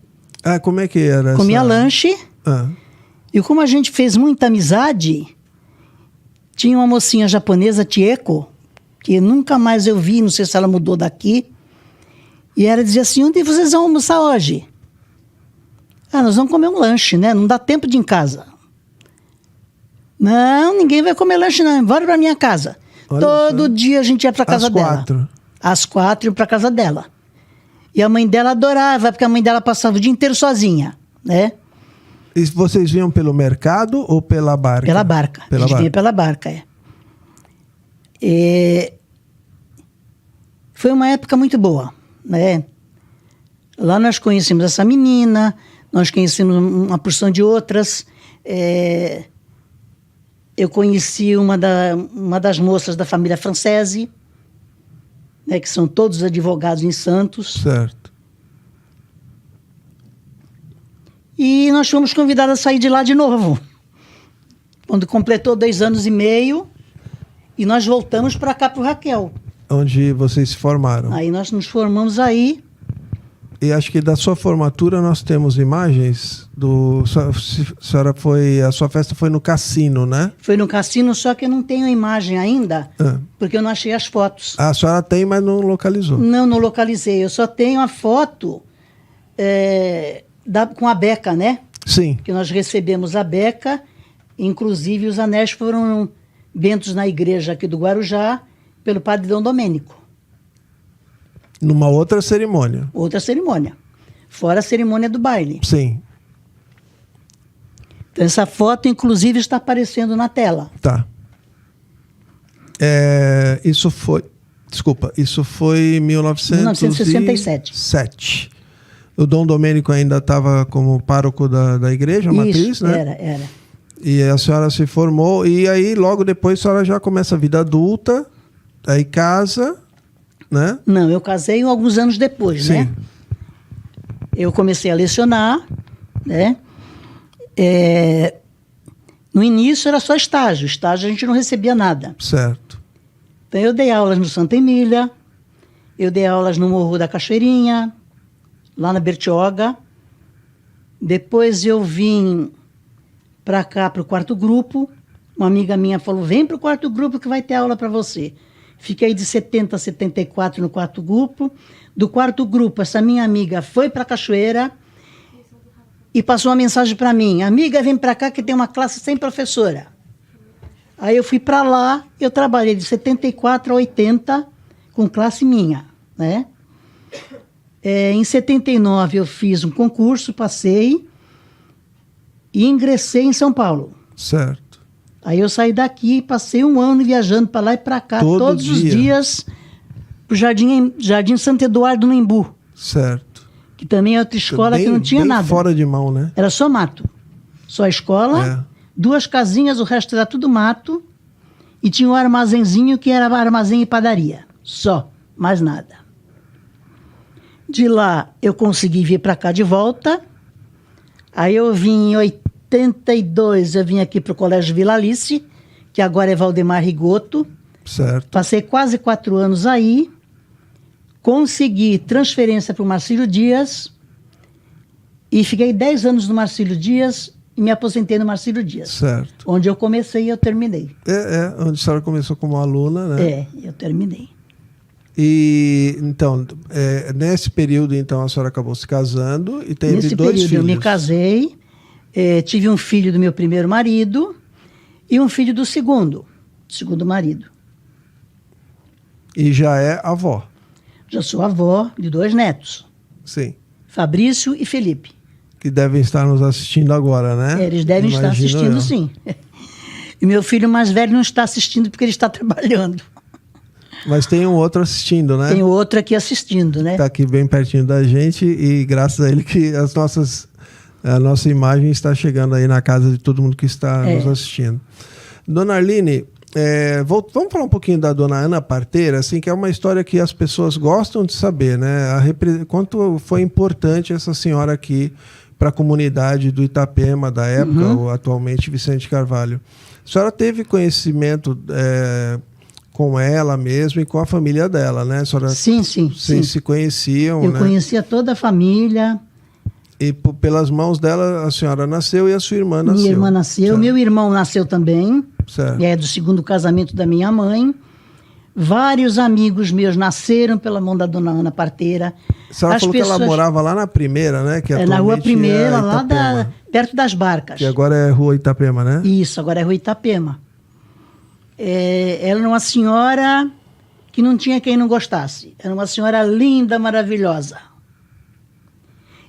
Ah, como é que era? Comia lanche, Ah. e como a gente fez muita amizade, Tinha uma mocinha japonesa, Tieko, que nunca mais eu vi, não sei se ela mudou daqui. E ela dizia assim, onde vocês vão almoçar hoje? Ah, nós vamos comer um lanche, né? Não dá tempo de ir em casa. Não, ninguém vai comer lanche, não. Bora pra minha casa. Olha Todo só. dia a gente ia pra casa Às dela. 4. Às 4 ia pra casa dela. E a mãe dela adorava, porque a mãe dela passava o dia inteiro sozinha, né? E vocês vinham pelo mercado ou pela barca? Pela barca. Pela A gente barca. vinha pela barca, é. E foi uma época muito boa, né? Lá nós conhecemos essa menina, nós conhecemos uma porção de outras. Eu conheci uma das moças da família Francese, né, que são todos advogados em Santos. Certo. E nós fomos convidados a sair de lá de novo. Quando completou 2 anos e meio, e nós voltamos para cá, para o Raquel. Onde vocês se formaram. Aí nós nos formamos aí. E acho que da sua formatura nós temos imagens do... A sua festa foi no cassino, né? Foi no cassino, só que eu não tenho a imagem ainda, porque eu não achei as fotos. A senhora tem, mas não localizou. Não localizei. Eu só tenho a foto com a beca, né? Sim. Que nós recebemos a beca, inclusive os anéis foram bentos na igreja aqui do Guarujá pelo padre Dom Domênico. Numa outra cerimônia. Outra cerimônia. Fora a cerimônia do baile. Sim. Então, essa foto, inclusive, está aparecendo na tela. Tá. Isso foi... Desculpa, isso foi em 1967. O Dom Domênico ainda estava como pároco da igreja matriz, né? Era. E a senhora se formou, e aí logo depois a senhora já começa a vida adulta, aí casa, né? Não, eu casei alguns anos depois, Sim. né? Eu comecei a lecionar, né? No início era só estágio. Estágio a gente não recebia nada. Certo. Então eu dei aulas no Santa Emília, eu dei aulas no Morro da Cachoeirinha, lá na Bertioga. Depois eu vim para cá, para o 4º grupo. Uma amiga minha falou, vem para o 4º grupo que vai ter aula para você. Fiquei de 70 a 74 no 4º grupo. Do 4º grupo, essa minha amiga foi para a Cachoeira e passou uma mensagem para mim. Amiga, vem para cá que tem uma classe sem professora. Aí eu fui para lá, eu trabalhei de 74 a 80 com classe minha, né? Em 79 eu fiz um concurso, passei e ingressei em São Paulo. Certo. Aí eu saí daqui e passei 1 ano viajando para lá e para cá, todos os dias, para o Jardim Santo Eduardo, no Embu. Certo. Que também é outra escola que não tinha bem nada. Fora de mão, né? Era só mato. Só a escola, 2 casinhas, o resto era tudo mato. E tinha um armazenzinho que era armazém e padaria. Só, mais nada. De lá eu consegui vir para cá de volta. Aí eu vim em 82, eu vim aqui para o Colégio Vila Alice, que agora é Valdemar Rigoto. Certo. Passei quase 4 anos aí. Consegui transferência para o Marcílio Dias. E fiquei 10 anos no Marcílio Dias e me aposentei no Marcílio Dias. Certo. Onde eu comecei e eu terminei. Onde a senhora começou como aluna, né? Eu terminei. E, então, nesse período, então, a senhora acabou se casando e teve Nesse 2 período filhos. eu me casei, tive um filho do meu primeiro marido e um filho do segundo marido. E já é avó. Já sou avó de 2 netos, Sim. Fabrício e Felipe. Que devem estar nos assistindo agora, né? Eles devem estar assistindo, sim. E meu filho mais velho não está assistindo porque ele está trabalhando. Mas tem um outro assistindo, né? Tem outro aqui assistindo, né? Está aqui bem pertinho da gente e graças a ele que a nossa imagem está chegando aí na casa de todo mundo que está nos assistindo. Dona Arline, vamos falar um pouquinho da Dona Ana Parteira, assim, que é uma história que as pessoas gostam de saber, né? Quanto foi importante essa senhora aqui para a comunidade do Itapema da época, ou atualmente Vicente Carvalho. A senhora teve conhecimento com ela mesmo e com a família dela, né? A senhora, sim. Vocês se conheciam, Eu né? conhecia toda a família. E pelas mãos dela a senhora nasceu e a sua irmã nasceu. Minha irmã nasceu, meu irmão nasceu também. Certo. É do segundo casamento da minha mãe. Vários amigos meus nasceram pela mão da dona Ana Parteira. A senhora falou que ela morava lá na Primeira, né? Que na Rua Primeira, é lá perto das Barcas. Que agora é Rua Itapema, né? Isso, agora é Rua Itapema. Ela era uma senhora que não tinha quem não gostasse. Era uma senhora linda, maravilhosa.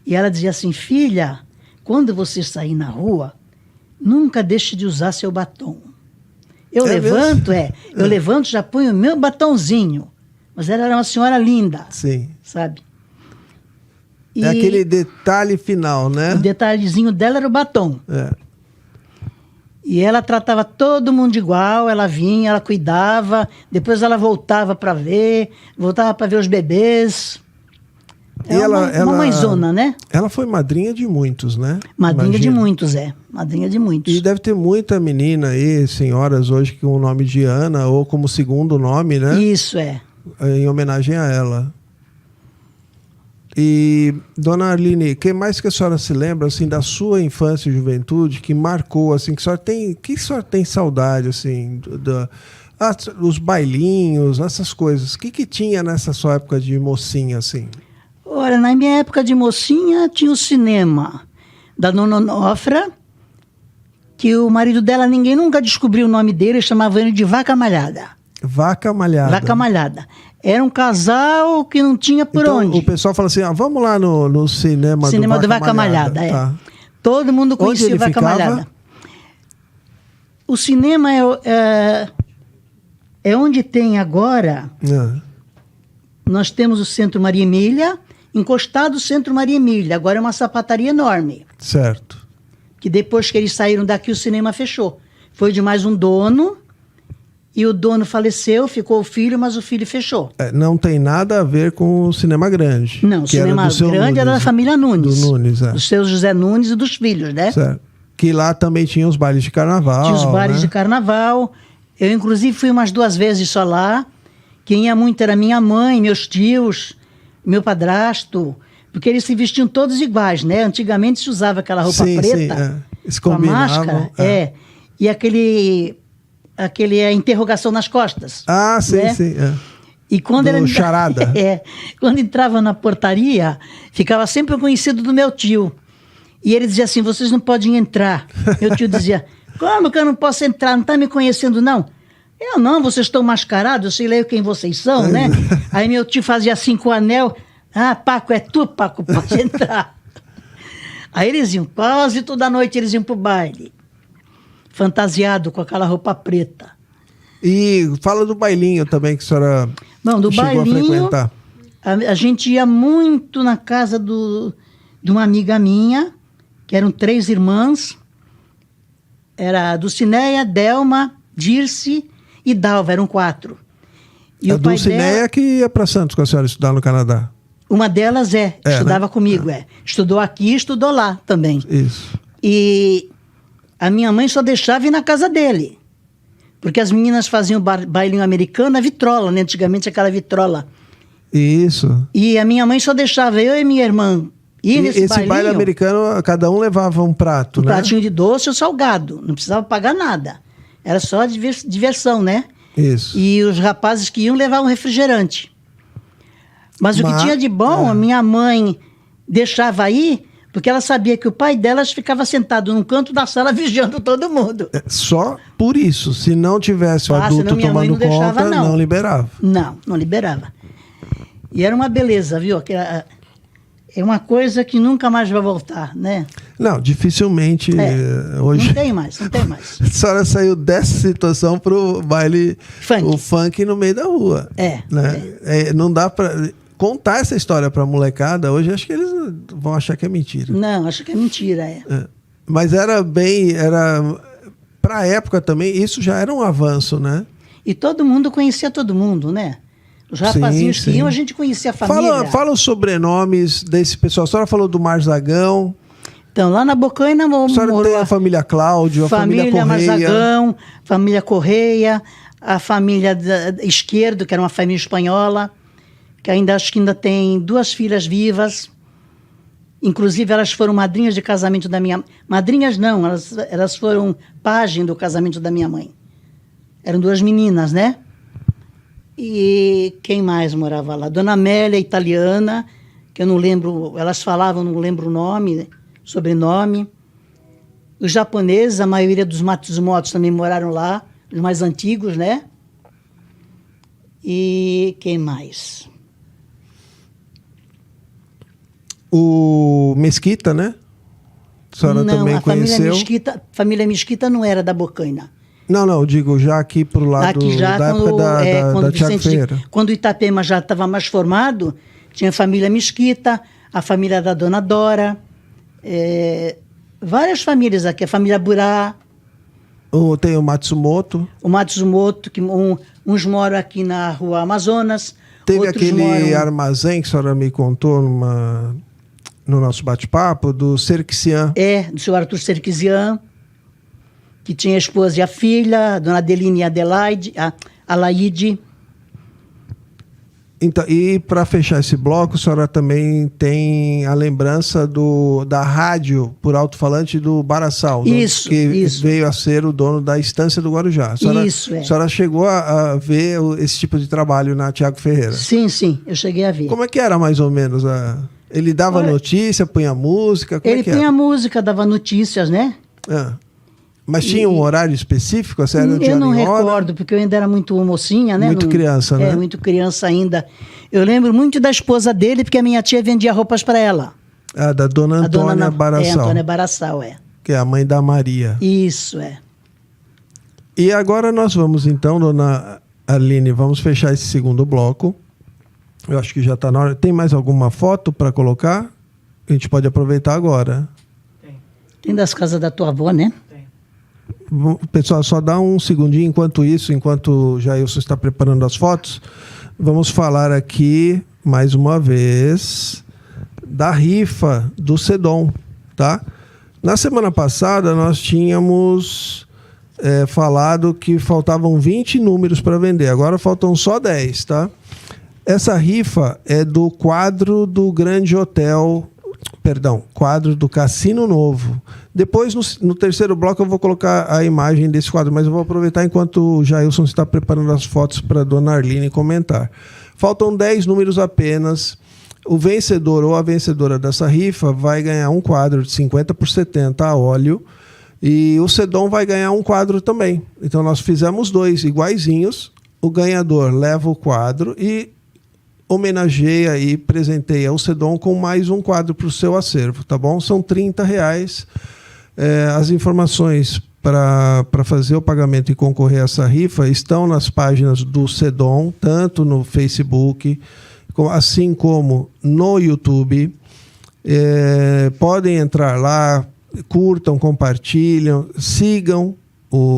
E ela dizia assim, filha, quando você sair na rua, nunca deixe de usar seu batom. Eu levanto, já ponho o meu batonzinho. Mas ela era uma senhora linda. Sim. Sabe? É aquele detalhe final, né? O detalhezinho dela era o batom. É. E ela tratava todo mundo igual, ela vinha, ela cuidava, depois ela voltava para ver os bebês. Uma mãezona, né? Ela foi madrinha de muitos, né? Madrinha de muitos, madrinha de muitos. E deve ter muita menina aí, senhoras hoje, com o nome de Ana, ou como segundo nome, né? Isso, em homenagem a ela. E, dona Arline, o que mais que a senhora se lembra, assim, da sua infância e juventude, que marcou, assim, que a senhora tem saudade, assim, os bailinhos, essas coisas? O que tinha nessa sua época de mocinha, assim? Olha, na minha época de mocinha, tinha o cinema da Dona Onofra, que o marido dela, ninguém nunca descobriu o nome dele, chamava ele de Vaca Malhada. Vaca Malhada. Vaca Malhada. Era um casal que não tinha por onde. O pessoal fala assim, vamos lá no cinema do Vaca Malhada. Tá. Todo mundo conhecia o Vaca Malhada. O cinema é onde tem agora... Nós temos o Centro Maria Emília, encostado o Centro Maria Emília. Agora é uma sapataria enorme. Certo. Que depois que eles saíram daqui, o cinema fechou. Foi de mais um dono... E o dono faleceu, ficou o filho, mas o filho fechou. Não tem nada a ver com o Cinema Grande. Não, o Cinema Grande era da família Nunes. Do Nunes, do seu José Nunes e dos filhos, né? Certo. Que lá também tinha os bailes de carnaval. Tinha os bailes de carnaval. Eu, inclusive, fui umas 2 vezes só lá. Quem ia muito era minha mãe, meus tios, meu padrasto. Porque eles se vestiam todos iguais, né? Antigamente se usava aquela roupa preta. Eles com a máscara. E aquele interrogação nas costas. Ah, sim, né? sim. E quando ele charada. Quando entrava na portaria, ficava sempre o conhecido do meu tio. E ele dizia assim, vocês não podem entrar. Meu tio dizia, como que eu não posso entrar? Não está me conhecendo, não? Eu não, vocês estão mascarados, eu sei lá quem vocês são, né? Aí meu tio fazia assim com o anel. Ah, Paco, é tu, Paco, pode entrar. Aí eles iam, quase toda noite eles iam pro baile. Fantasiado com aquela roupa preta. E fala do bailinho também, que a senhora do chegou a frequentar. A gente ia muito na casa de uma amiga minha, que eram 3 irmãs. Era Dulcineia, Delma, Dirce e Dalva, eram 4. E a Dulcineia que ia para Santos com a senhora estudar no Canadá. Uma delas estudava comigo, Estudou aqui, estudou lá também. Isso. E... a minha mãe só deixava ir na casa dele. Porque as meninas faziam bailinho americano, a vitrola, né? Antigamente aquela vitrola. Isso. E a minha mãe só deixava eu e minha irmã ir nesse bailinho. Esse baile americano, cada um levava um prato, né? Um pratinho de doce ou salgado. Não precisava pagar nada. Era só diversão, né? Isso. E os rapazes que iam levavam refrigerante. Mas o que tinha de bom, a minha mãe deixava ir... porque ela sabia que o pai delas ficava sentado num canto da sala vigiando todo mundo. Só por isso. Se não tivesse o adulto tomando conta, não liberava. Não liberava. E era uma beleza, viu? É uma coisa que nunca mais vai voltar, né? Não, dificilmente hoje... Não tem mais. A senhora saiu dessa situação pro baile... O funk no meio da rua. Né? Não dá para... contar essa história pra molecada, hoje acho que eles vão achar que é mentira. Não, acho que é mentira, Mas pra época também, isso já era um avanço, né? E todo mundo conhecia todo mundo, né? Os rapazinhos que iam, a gente conhecia a família. Fala os sobrenomes desse pessoal. A senhora falou do Marzagão. Então, lá na Bocaina a senhora tem a família Cláudio, a família Correia. Marzagão, família Correia, a família Esquerdo, que era uma família espanhola, que acho que ainda tem 2 filhas vivas. Inclusive, elas foram madrinhas de casamento da minha... Madrinhas não, elas foram pajem do casamento da minha mãe. Eram 2 meninas, né? E quem mais morava lá? Dona Amélia, italiana, que eu não lembro, elas falavam, não lembro o nome, sobrenome. Os japoneses, a maioria dos Matsumotos também moraram lá, os mais antigos, né? E quem mais? O Mesquita, né? A senhora também conheceu? Família Mesquita não era da Bocaina. Não, eu digo já aqui pro lado da época da Tiago Ferreira. Quando o Itapema já estava mais formado, tinha a família Mesquita, a família da Dona Dora, várias famílias aqui, a família Burá. Tem o Matsumoto. O Matsumoto, que uns moram aqui na Rua Amazonas. Teve aquele armazém que a senhora me contou no nosso bate-papo, do Serquian. Do seu Arthur Serquian, que tinha a esposa e a filha, a Dona Adeline e a Alaide. Então, e para fechar esse bloco, a senhora também tem a lembrança da rádio por alto-falante do Barassal, que veio a ser o dono da Estância do Guarujá. A senhora chegou a ver esse tipo de trabalho na Tiago Ferreira? Sim, eu cheguei a ver. Como é que era mais ou menos? Ele dava notícia, punha música? Ele punha música, dava notícias, né? Mas tinha um horário específico? Eu não recordo, porque eu ainda era muito mocinha, né? Muito criança, né? Muito criança ainda. Eu lembro muito da esposa dele, porque a minha tia vendia roupas para ela. Da Dona Antônia Barassal. Antônia Barassal, Que é a mãe da Maria. Isso, E agora nós vamos então, Dona Aline, vamos fechar esse segundo bloco. Eu acho que já está na hora. Tem mais alguma foto para colocar? A gente pode aproveitar agora. Tem das casas da tua avó, né? Pessoal, só dá um segundinho enquanto o Jailson está preparando as fotos. Vamos falar aqui, mais uma vez, da rifa do Sedom, tá? Na semana passada, nós tínhamos falado que faltavam 20 números para vender. Agora faltam só 10, tá? Essa rifa é do quadro do Grande Hotel... quadro do Cassino Novo. Depois, no terceiro bloco, eu vou colocar a imagem desse quadro, mas eu vou aproveitar enquanto o Jailson está preparando as fotos para a Dona Arline comentar. Faltam 10 números apenas. O vencedor ou a vencedora dessa rifa vai ganhar um quadro de 50 por 70 a óleo e o Sedom vai ganhar um quadro também. Então, nós fizemos 2 iguaizinhos. O ganhador leva o quadro e homenageia e presenteia o Sedom com mais um quadro para o seu acervo, tá bom? São R$30. As informações para fazer o pagamento e concorrer a essa rifa estão nas páginas do Sedom, tanto no Facebook, assim como no YouTube. Podem entrar lá, curtam, compartilham, sigam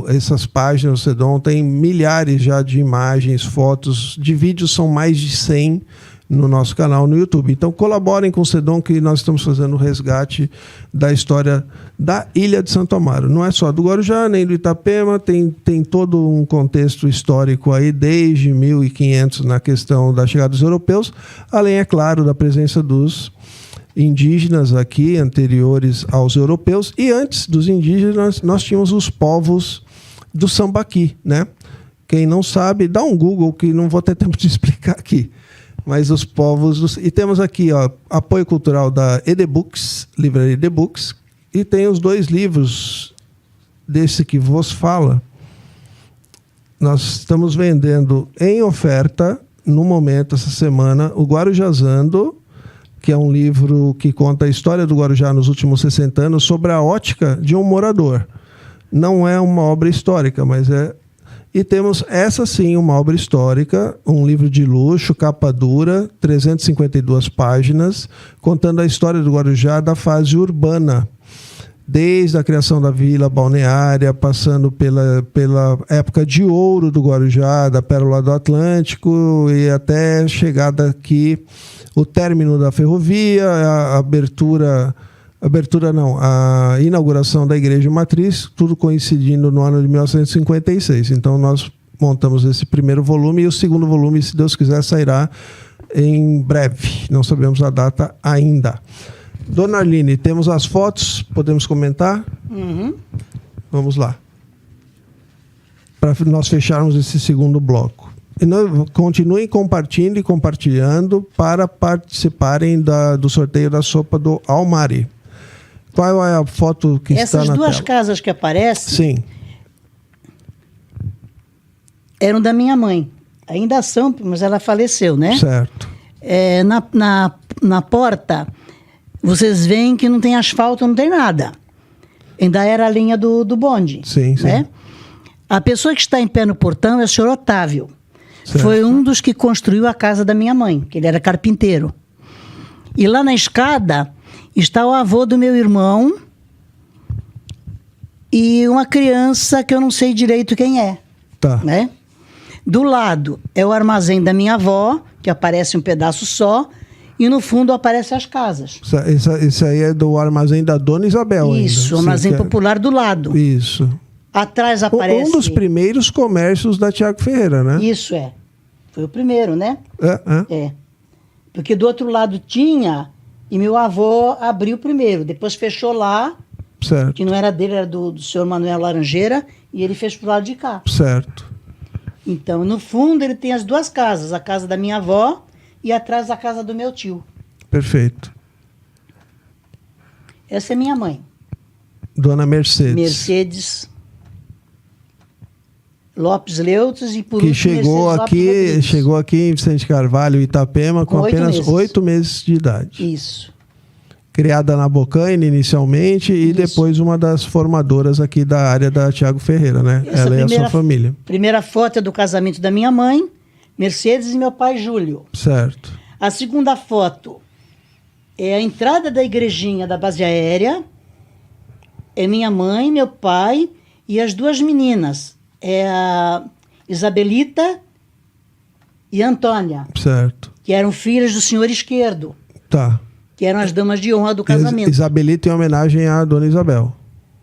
essas páginas do Sedom. Tem milhares já de imagens, fotos, de vídeos são mais de 100 no nosso canal no YouTube. Então colaborem com o Sedom, que nós estamos fazendo o resgate da história da Ilha de Santo Amaro. Não é só do Guarujá, nem do Itapema, tem todo um contexto histórico aí, desde 1500 na questão da chegada dos europeus, além, é claro, da presença dos indígenas aqui, anteriores aos europeus, e antes dos indígenas nós tínhamos os povos do Sambaqui, né? Quem não sabe, dá um Google, que não vou ter tempo de explicar aqui, mas os povos e temos aqui, apoio cultural da Edebooks, livraria Edebooks, e tem os 2 livros desse que vos fala. Nós estamos vendendo em oferta, no momento, essa semana, o Guarujazando, que é um livro que conta a história do Guarujá nos últimos 60 anos, sobre a ótica de um morador. Não é uma obra histórica, mas é... E temos essa sim, uma obra histórica, um livro de luxo, capa dura, 352 páginas, contando a história do Guarujá da fase urbana, desde a criação da vila balneária, passando pela época de ouro do Guarujá, da Pérola do Atlântico, e até a chegada aqui, o término da ferrovia, a inauguração da Igreja Matriz, tudo coincidindo no ano de 1956. Então, nós montamos esse primeiro volume, e o segundo volume, se Deus quiser, sairá em breve. Não sabemos a data ainda. Dona Arline, temos as fotos, podemos comentar? Uhum. Vamos lá. para nós fecharmos esse segundo bloco. E continuem compartilhando para participarem do sorteio da sopa do Almari. Qual é a foto que está na tela? Essas duas casas que aparecem Sim, eram da minha mãe. Ainda são, mas ela faleceu, né? certo. Na porta, vocês veem que não tem asfalto, não tem nada. Ainda era a linha do bonde. Sim, né? sim. A pessoa que está em pé no portão é o senhor Otávio. Certo. Foi um dos que construiu a casa da minha mãe, que ele era carpinteiro. E lá na escada está o avô do meu irmão e uma criança que eu não sei direito quem é. Tá. Né? Do lado é o armazém da minha avó, que aparece um pedaço só, e no fundo aparecem as casas. Esse aí é do armazém da Dona Isabel. Isso, o ainda. armazém Sim, popular do lado. Isso. Atrás aparece... Um dos primeiros comércios da Tiago Ferreira, né? Isso é. Foi o primeiro, né? É. É. Porque do outro lado tinha, e meu avô abriu primeiro, depois fechou lá, Certo. que não era dele, era do senhor Manuel Laranjeira, e ele fez pro lado de cá. Certo. Então, no fundo, ele tem as duas casas, a casa da minha avó e atrás a casa do meu tio. Perfeito. Essa é minha mãe, Dona Mercedes. Mercedes Lopes Leutos, e por Que último, Mercedes chegou aqui em Vicente Carvalho, Itapema, com Com 8 apenas meses. 8 meses de idade. Isso. Criada na Bocaina inicialmente e Isso. depois uma das formadoras aqui da área da Tiago Ferreira, né? Essa Ela e a sua família. Primeira foto é do casamento da minha mãe, Mercedes, e meu pai Júlio. Certo. A segunda foto é a entrada da igrejinha da base aérea. É minha mãe, meu pai e as duas meninas. É a Isabelita e a Antônia, Certo. que eram filhas do senhor Esquerdo, Tá. que eram as damas de honra do casamento. Isabelita em homenagem à Dona Isabel.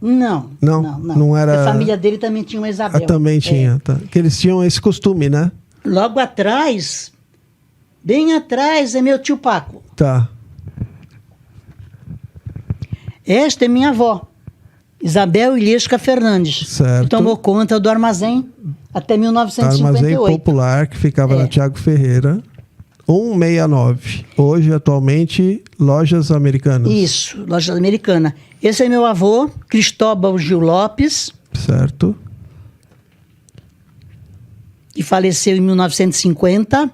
Não. Não era- A família dele também tinha uma Isabel. Também tinha, É. tá. Que eles tinham esse costume, né? Logo atrás, bem atrás, é meu tio Paco. Tá. Esta é minha avó, Isabel Ilhesca Fernandes, Certo. que tomou conta do armazém até 1958. Armazém popular que ficava na Tiago Ferreira. 169. Hoje, atualmente, Lojas Americanas. Isso, loja americana. Esse é meu avô, Cristóbal Gil Lopes, Certo. que faleceu em 1950.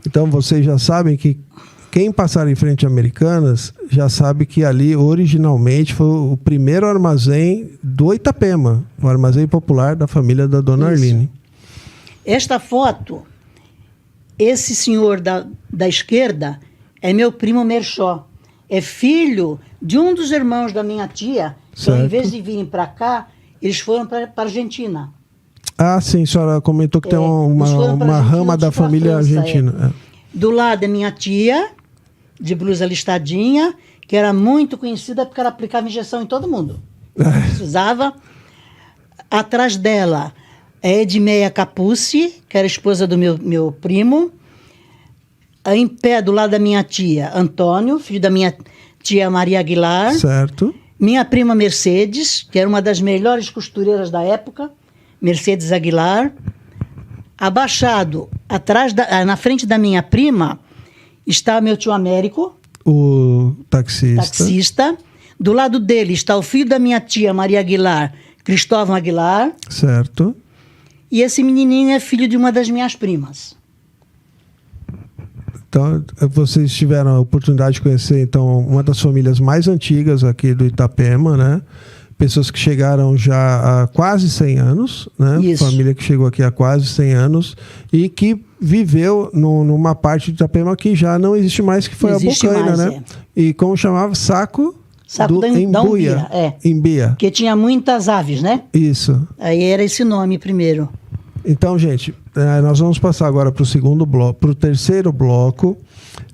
Então, vocês já sabem que quem passar em frente a Americanas já sabe que ali, originalmente, foi o primeiro armazém do Itapema. O armazém popular da família da Dona Isso. Arline. Esta foto, esse senhor da esquerda é meu primo Merchó. É filho de um dos irmãos da minha tia, que Certo. ao invés de virem para cá, eles foram para a Argentina. Ah, sim, a senhora comentou que tem uma eles foram pra uma Argentina, rama da outros pra família França, argentina. Do lado é minha tia, de blusa listadinha, que era muito conhecida porque ela aplicava injeção em todo mundo. Precisava. Atrás dela é Edmeia Capucci, que era esposa do meu primo. Em pé, do lado da minha tia, Antônio, filho da minha tia Maria Aguilar. Certo. Minha prima Mercedes, que era uma das melhores costureiras da época, Mercedes Aguilar. Abaixado, na frente da minha prima, está meu tio Américo, O taxista. taxista. Do lado dele está o filho da minha tia Maria Aguilar, Cristóvão Aguilar. Certo. E esse menininho é filho de uma das minhas primas. Então, vocês tiveram a oportunidade de conhecer, então, uma das famílias mais antigas aqui do Itapema, né? Pessoas que chegaram já há quase 100 anos, né? Isso. Família que chegou aqui há quase 100 anos e que viveu numa parte de Itapema que já não existe mais, que foi Não a existe Bocaina, mais, né? E como chamava? Saco Saco da Embuia. Umbia, Embia. Porque tinha muitas aves, né? Isso. Aí era esse nome primeiro. Então, gente, nós vamos passar agora para o segundo bloco, para o terceiro bloco.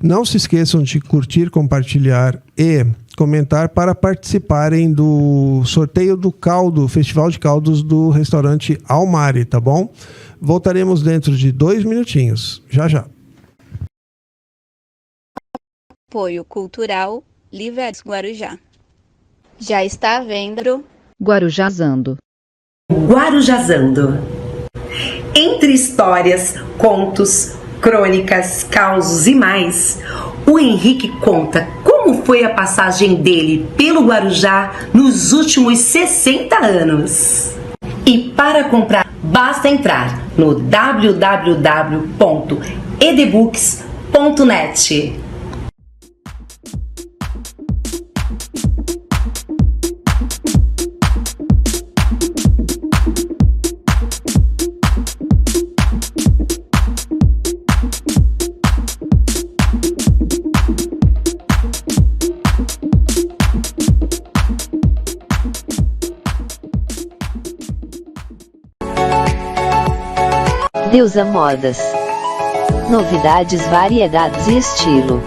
Não se esqueçam de curtir, compartilhar e comentar para participarem do sorteio do caldo, Festival de Caldos do restaurante Almari, tá bom? Voltaremos dentro de 2 minutinhos. Já, já. Apoio Cultural Livraria Guarujá. Já está à venda Guarujazando. Guarujazando. Entre histórias, contos, crônicas, causos e mais, o Henrique conta como foi a passagem dele pelo Guarujá nos últimos 60 anos. E para comprar, basta entrar no www.edebooks.net. Deusa Modas. Novidades, variedades e estilo.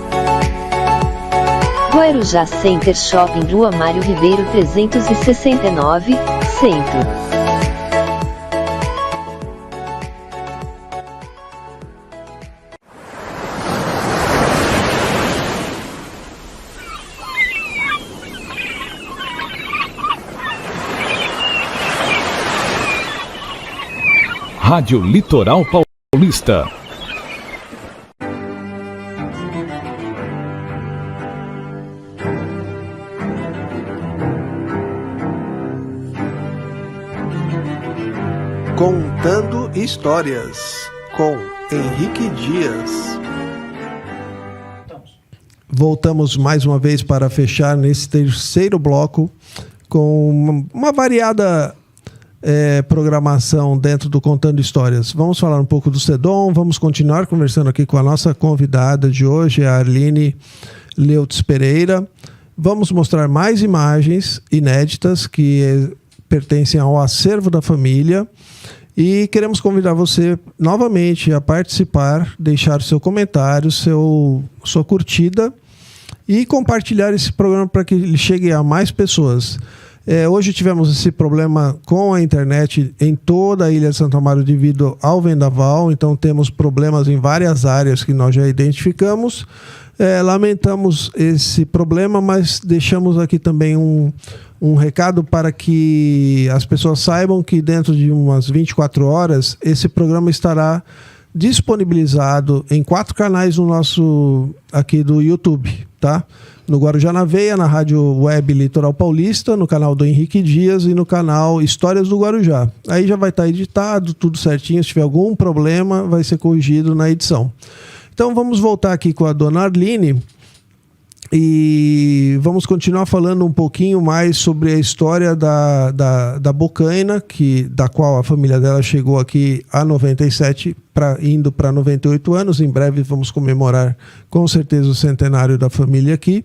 Guarujá Center Shopping, Rua Mário Ribeiro 369, Centro. Rádio Litoral Paulista. Contando Histórias, com Henrique Dias. Voltamos mais uma vez para fechar nesse terceiro bloco com uma variada programação dentro do Contando Histórias. Vamos falar um pouco do CEDOM, vamos continuar conversando aqui com a nossa convidada de hoje, a Arline Leutz Pereira. Vamos mostrar mais imagens inéditas que pertencem ao acervo da família e queremos convidar você novamente a participar, deixar seu comentário, sua curtida e compartilhar esse programa para que ele chegue a mais pessoas. Hoje tivemos esse problema com a internet em toda a Ilha de Santo Amaro devido ao vendaval, então temos problemas em várias áreas que nós já identificamos. Lamentamos esse problema, mas deixamos aqui também um recado para que as pessoas saibam que dentro de umas 24 horas esse programa estará disponibilizado em 4 canais no nosso aqui do YouTube, tá? No Guarujá na Veia, na Rádio Web Litoral Paulista, no canal do Henrique Dias e no canal Histórias do Guarujá. Aí já vai estar editado, tudo certinho. Se tiver algum problema, vai ser corrigido na edição. Então vamos voltar aqui com a dona Arline e vamos continuar falando um pouquinho mais sobre a história da Bocaina, da qual a família dela chegou aqui a 97, indo para 98 anos. Em breve vamos comemorar com certeza o centenário da família aqui.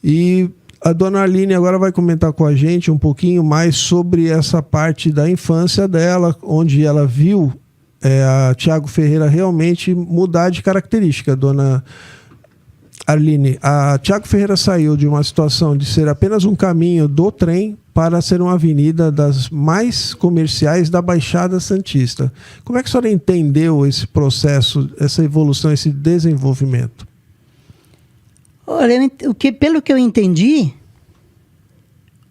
E a dona Arline agora vai comentar com a gente um pouquinho mais sobre essa parte da infância dela, onde ela viu a Tiago Ferreira realmente mudar de característica. Dona Arline, a Tiago Ferreira saiu de uma situação de ser apenas um caminho do trem para ser uma avenida das mais comerciais da Baixada Santista. Como é que a senhora entendeu esse processo, essa evolução, esse desenvolvimento? Olha, pelo que eu entendi,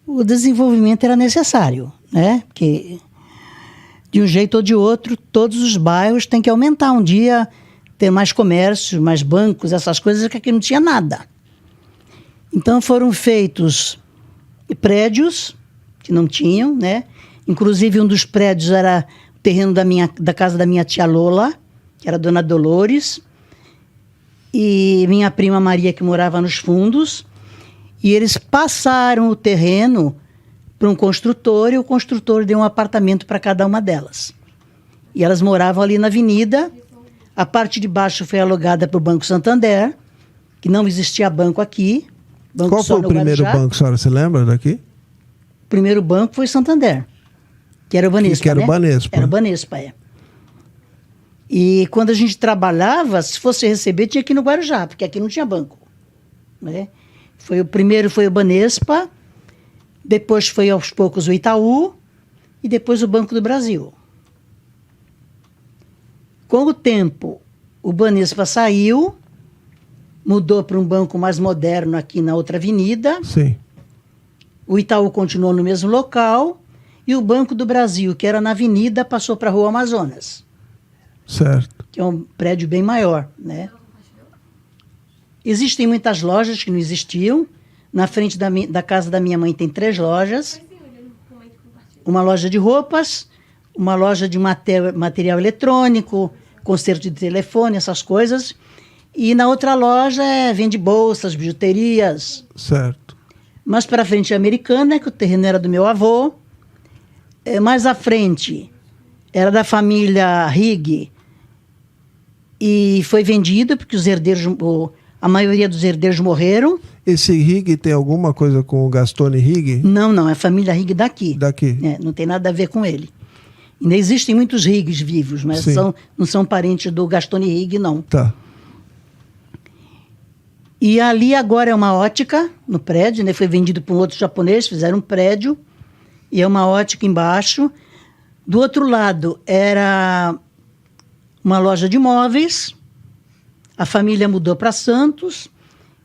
o desenvolvimento era necessário, né? Porque de um jeito ou de outro, todos os bairros têm que aumentar um dia, ter mais comércio, mais bancos, essas coisas, que aqui não tinha nada. Então foram feitos prédios que não tinham, né? Inclusive um dos prédios era o terreno da casa da minha tia Lola, que era a dona Dolores, e minha prima Maria, que morava nos fundos, e eles passaram o terreno para um construtor, e o construtor deu um apartamento para cada uma delas. E elas moravam ali na avenida. A parte de baixo foi alugada para o Banco Santander, que não existia banco aqui. Banco Qual foi o primeiro banco, a senhora se lembra daqui? O primeiro banco foi Santander, que era o Banespa, que era o Banespa. Era o Banespa, E quando a gente trabalhava, se fosse receber, tinha que ir no Guarujá, porque aqui não tinha banco, né? O primeiro foi o Banespa, depois foi aos poucos o Itaú e depois o Banco do Brasil. Com o tempo, o Banespa saiu, mudou para um banco mais moderno aqui na outra avenida. Sim. O Itaú continuou no mesmo local E o Banco do Brasil, que era na Avenida, passou para a Rua Amazonas, Certo. que é um prédio bem maior, né? Existem muitas lojas que não existiam. Na frente da casa da minha mãe tem 3 lojas. Uma loja de roupas, uma loja de material eletrônico, conserto de telefone, essas coisas. E na outra loja vende bolsas, bijuterias. Certo. Mais para frente é Americana, que o terreno era do meu avô. Mais à frente era da família Rigg e foi vendido porque os herdeiros, a maioria dos herdeiros morreram. Esse Rigg tem alguma coisa com o Gastone Rigg? Não, é a família Rigg daqui. Daqui. Não tem nada a ver com ele. Ainda existem muitos Riggs vivos, mas não são parentes do Gastone Rigg, não. Tá. E ali agora é uma ótica no prédio, né? Foi vendido por um outro japonês, fizeram um prédio e é uma ótica embaixo. Do outro lado era uma loja de móveis, a família mudou para Santos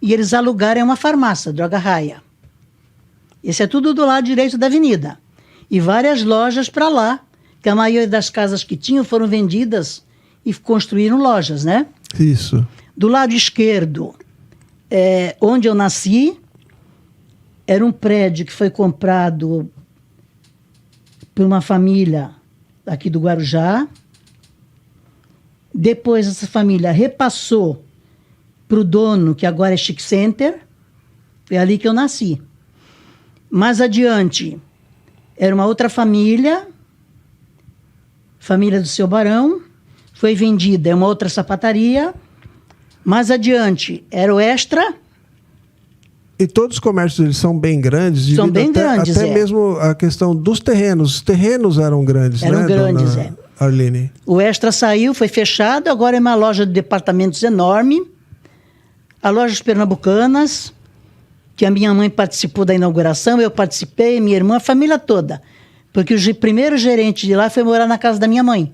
e eles alugaram uma farmácia, Droga Raia. Esse é tudo do lado direito da avenida. E várias lojas para lá, que a maioria das casas que tinham foram vendidas e construíram lojas, né? Isso. Do lado esquerdo, onde eu nasci, era um prédio que foi comprado por uma família aqui do Guarujá. Depois essa família repassou para o dono, que agora é Chic Center. Foi ali que eu nasci. Mais adiante, era uma outra família, família do seu Barão. Foi vendida, é uma outra sapataria. Mais adiante, era o Extra. E todos os comércios eles são bem grandes? São bem grandes, Até mesmo a questão dos terrenos. Os terrenos eram grandes, eram né, grandes, dona Arline? O Extra saiu, foi fechado, agora é uma loja de departamentos enorme. A Lojas Pernambucanas, que a minha mãe participou da inauguração, eu participei, minha irmã, a família toda. Porque o primeiro gerente de lá foi morar na casa da minha mãe.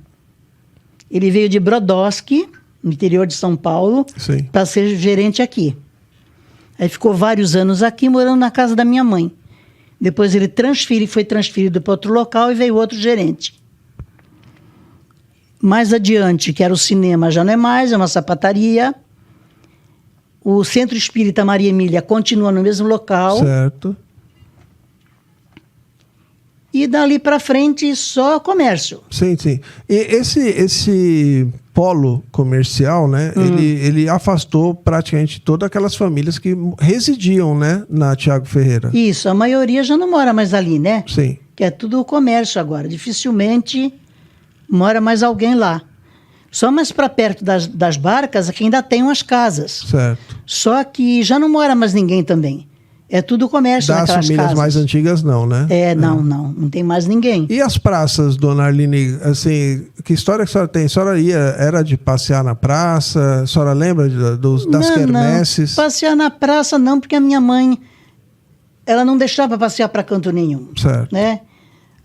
Ele veio de Brodowski, no interior de São Paulo, para ser gerente aqui. Aí ficou vários anos aqui, morando na casa da minha mãe. Depois ele foi transferido para outro local e veio outro gerente. Mais adiante, que era o cinema, já não é mais, é uma sapataria. O Centro Espírita Maria Emília continua no mesmo local. Certo. E dali para frente, só comércio. Sim. E esse polo comercial, né? Ele afastou praticamente todas aquelas famílias que residiam, né, na Tiago Ferreira. Isso, a maioria já não mora mais ali, né? Sim. Que é tudo comércio agora. Dificilmente mora mais alguém lá. Só mais para perto das barcas é que ainda tem umas casas. Certo. Só que já não mora mais ninguém também. É tudo comércio naquelas casas. Das famílias mais antigas não, né? Não tem mais ninguém. E as praças, dona Arline, assim, que história que a senhora tem? A senhora era de passear na praça? A senhora lembra das quermesses? Não, passear na praça não, porque a minha mãe, ela não deixava passear para canto nenhum. Certo. Né?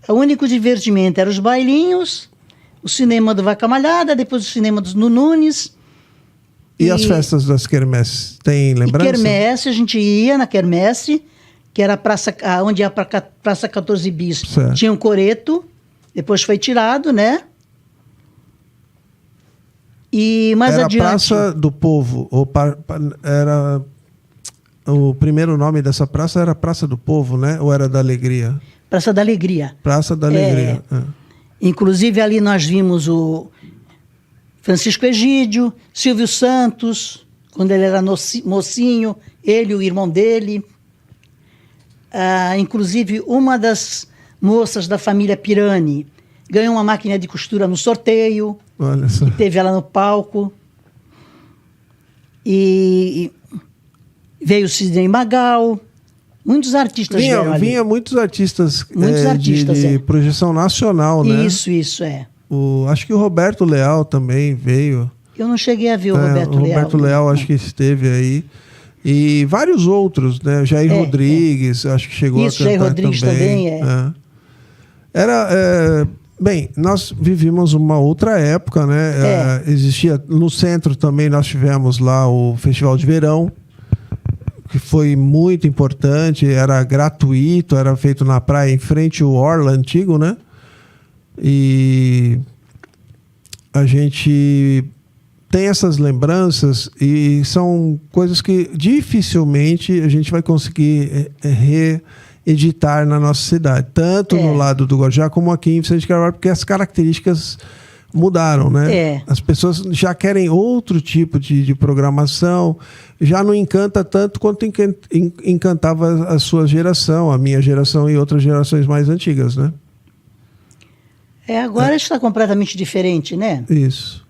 O único divertimento era os bailinhos, o cinema do Vaca Malhada, depois o cinema dos Nunes. E as festas das quermesses? Tem lembrança? E quermesse, a gente ia na quermesse, que era a praça, onde ia para Praça 14 Bis. Certo. Tinha um coreto, depois foi tirado, né? E mais era adiante... Praça do Povo, era... O primeiro nome dessa praça era Praça do Povo, né? Ou era da Alegria? Praça da Alegria. Praça da Alegria. Inclusive, ali nós vimos o Francisco Egídio, Silvio Santos, quando ele era mocinho, ele e o irmão dele. Inclusive, uma das moças da família Pirani ganhou uma máquina de costura no sorteio. Olha só. E teve ela no palco. E veio o Sidney Magal. Muitos artistas vieram ali. Vinha muitos artistas, de projeção nacional, né? Isso, é. Acho que o Roberto Leal também veio. Eu não cheguei a ver o Roberto Leal. O Roberto Leal acho que esteve aí. E vários outros, né? Jair Rodrigues, acho que chegou a cantar Jair Rodrigues também. Bem, nós vivíamos uma outra época, né? Existia no centro também, nós tivemos lá o Festival de Verão, que foi muito importante, era gratuito, era feito na praia, em frente ao Orla antigo, né? E a gente tem essas lembranças e são coisas que dificilmente a gente vai conseguir reeditar na nossa cidade, tanto no lado do Guarujá como aqui em Vicente Carvalho, porque as características mudaram, né? As pessoas já querem outro tipo de programação, já não encanta tanto quanto encantava a sua geração, a minha geração e outras gerações mais antigas, né? Agora está completamente diferente, né? Isso.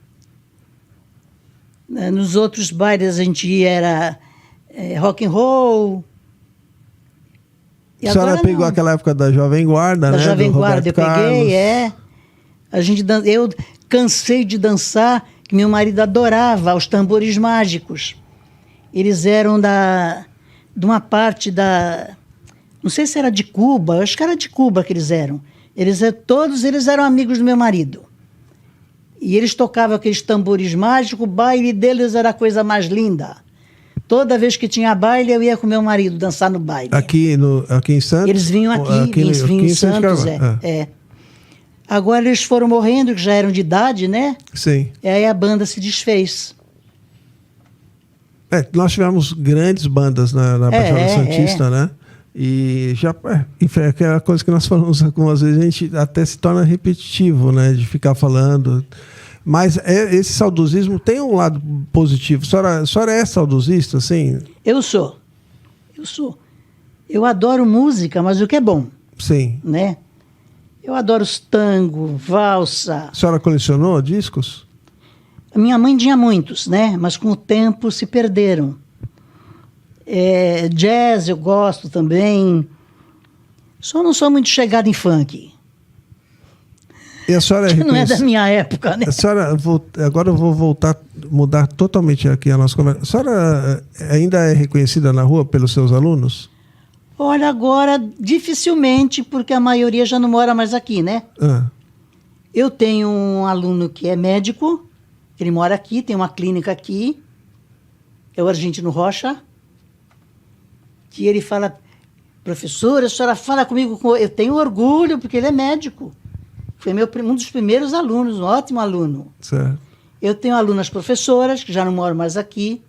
Nos outros bailes a gente ia, era rock and roll. A senhora pegou aquela época da Jovem Guarda, né? Da Jovem Guarda eu peguei, eu cansei de dançar, que meu marido adorava os tambores mágicos. Eles eram de uma parte não sei se era de Cuba, acho que era de Cuba que eles eram. Todos eles eram amigos do meu marido. E eles tocavam aqueles tambores mágicos, o baile deles era a coisa mais linda. Toda vez que tinha baile, eu ia com meu marido dançar no baile. Aqui em Santos? Eles vinham aqui em Santos, Agora eles foram morrendo, que já eram de idade, né? Sim. E aí a banda se desfez. Nós tivemos grandes bandas na Baixada Santista, né? E já enfim, aquela coisa que nós falamos algumas vezes, a gente até se torna repetitivo, né? De ficar falando. Mas esse saudosismo tem um lado positivo. A senhora é saudosista, assim? Eu sou. Eu adoro música, mas o que é bom. Sim. Né? Eu adoro os tango, valsa. A senhora colecionou discos? Minha mãe tinha muitos, né? Mas com o tempo se perderam. Jazz eu gosto também. Só não sou muito chegada em funk. E a senhora que não é da minha época, né? A senhora, agora eu vou mudar totalmente aqui a nossa conversa. A senhora ainda é reconhecida na rua pelos seus alunos? Olha, agora dificilmente, porque a maioria já não mora mais aqui, né? Eu tenho um aluno que é médico, ele mora aqui, tem uma clínica aqui, é o Argentino Rocha, que ele fala, professora, a senhora fala comigo, eu tenho orgulho, porque ele é médico. Foi um dos primeiros alunos, um ótimo aluno. Certo. Eu tenho alunas professoras, que já não moram mais aqui.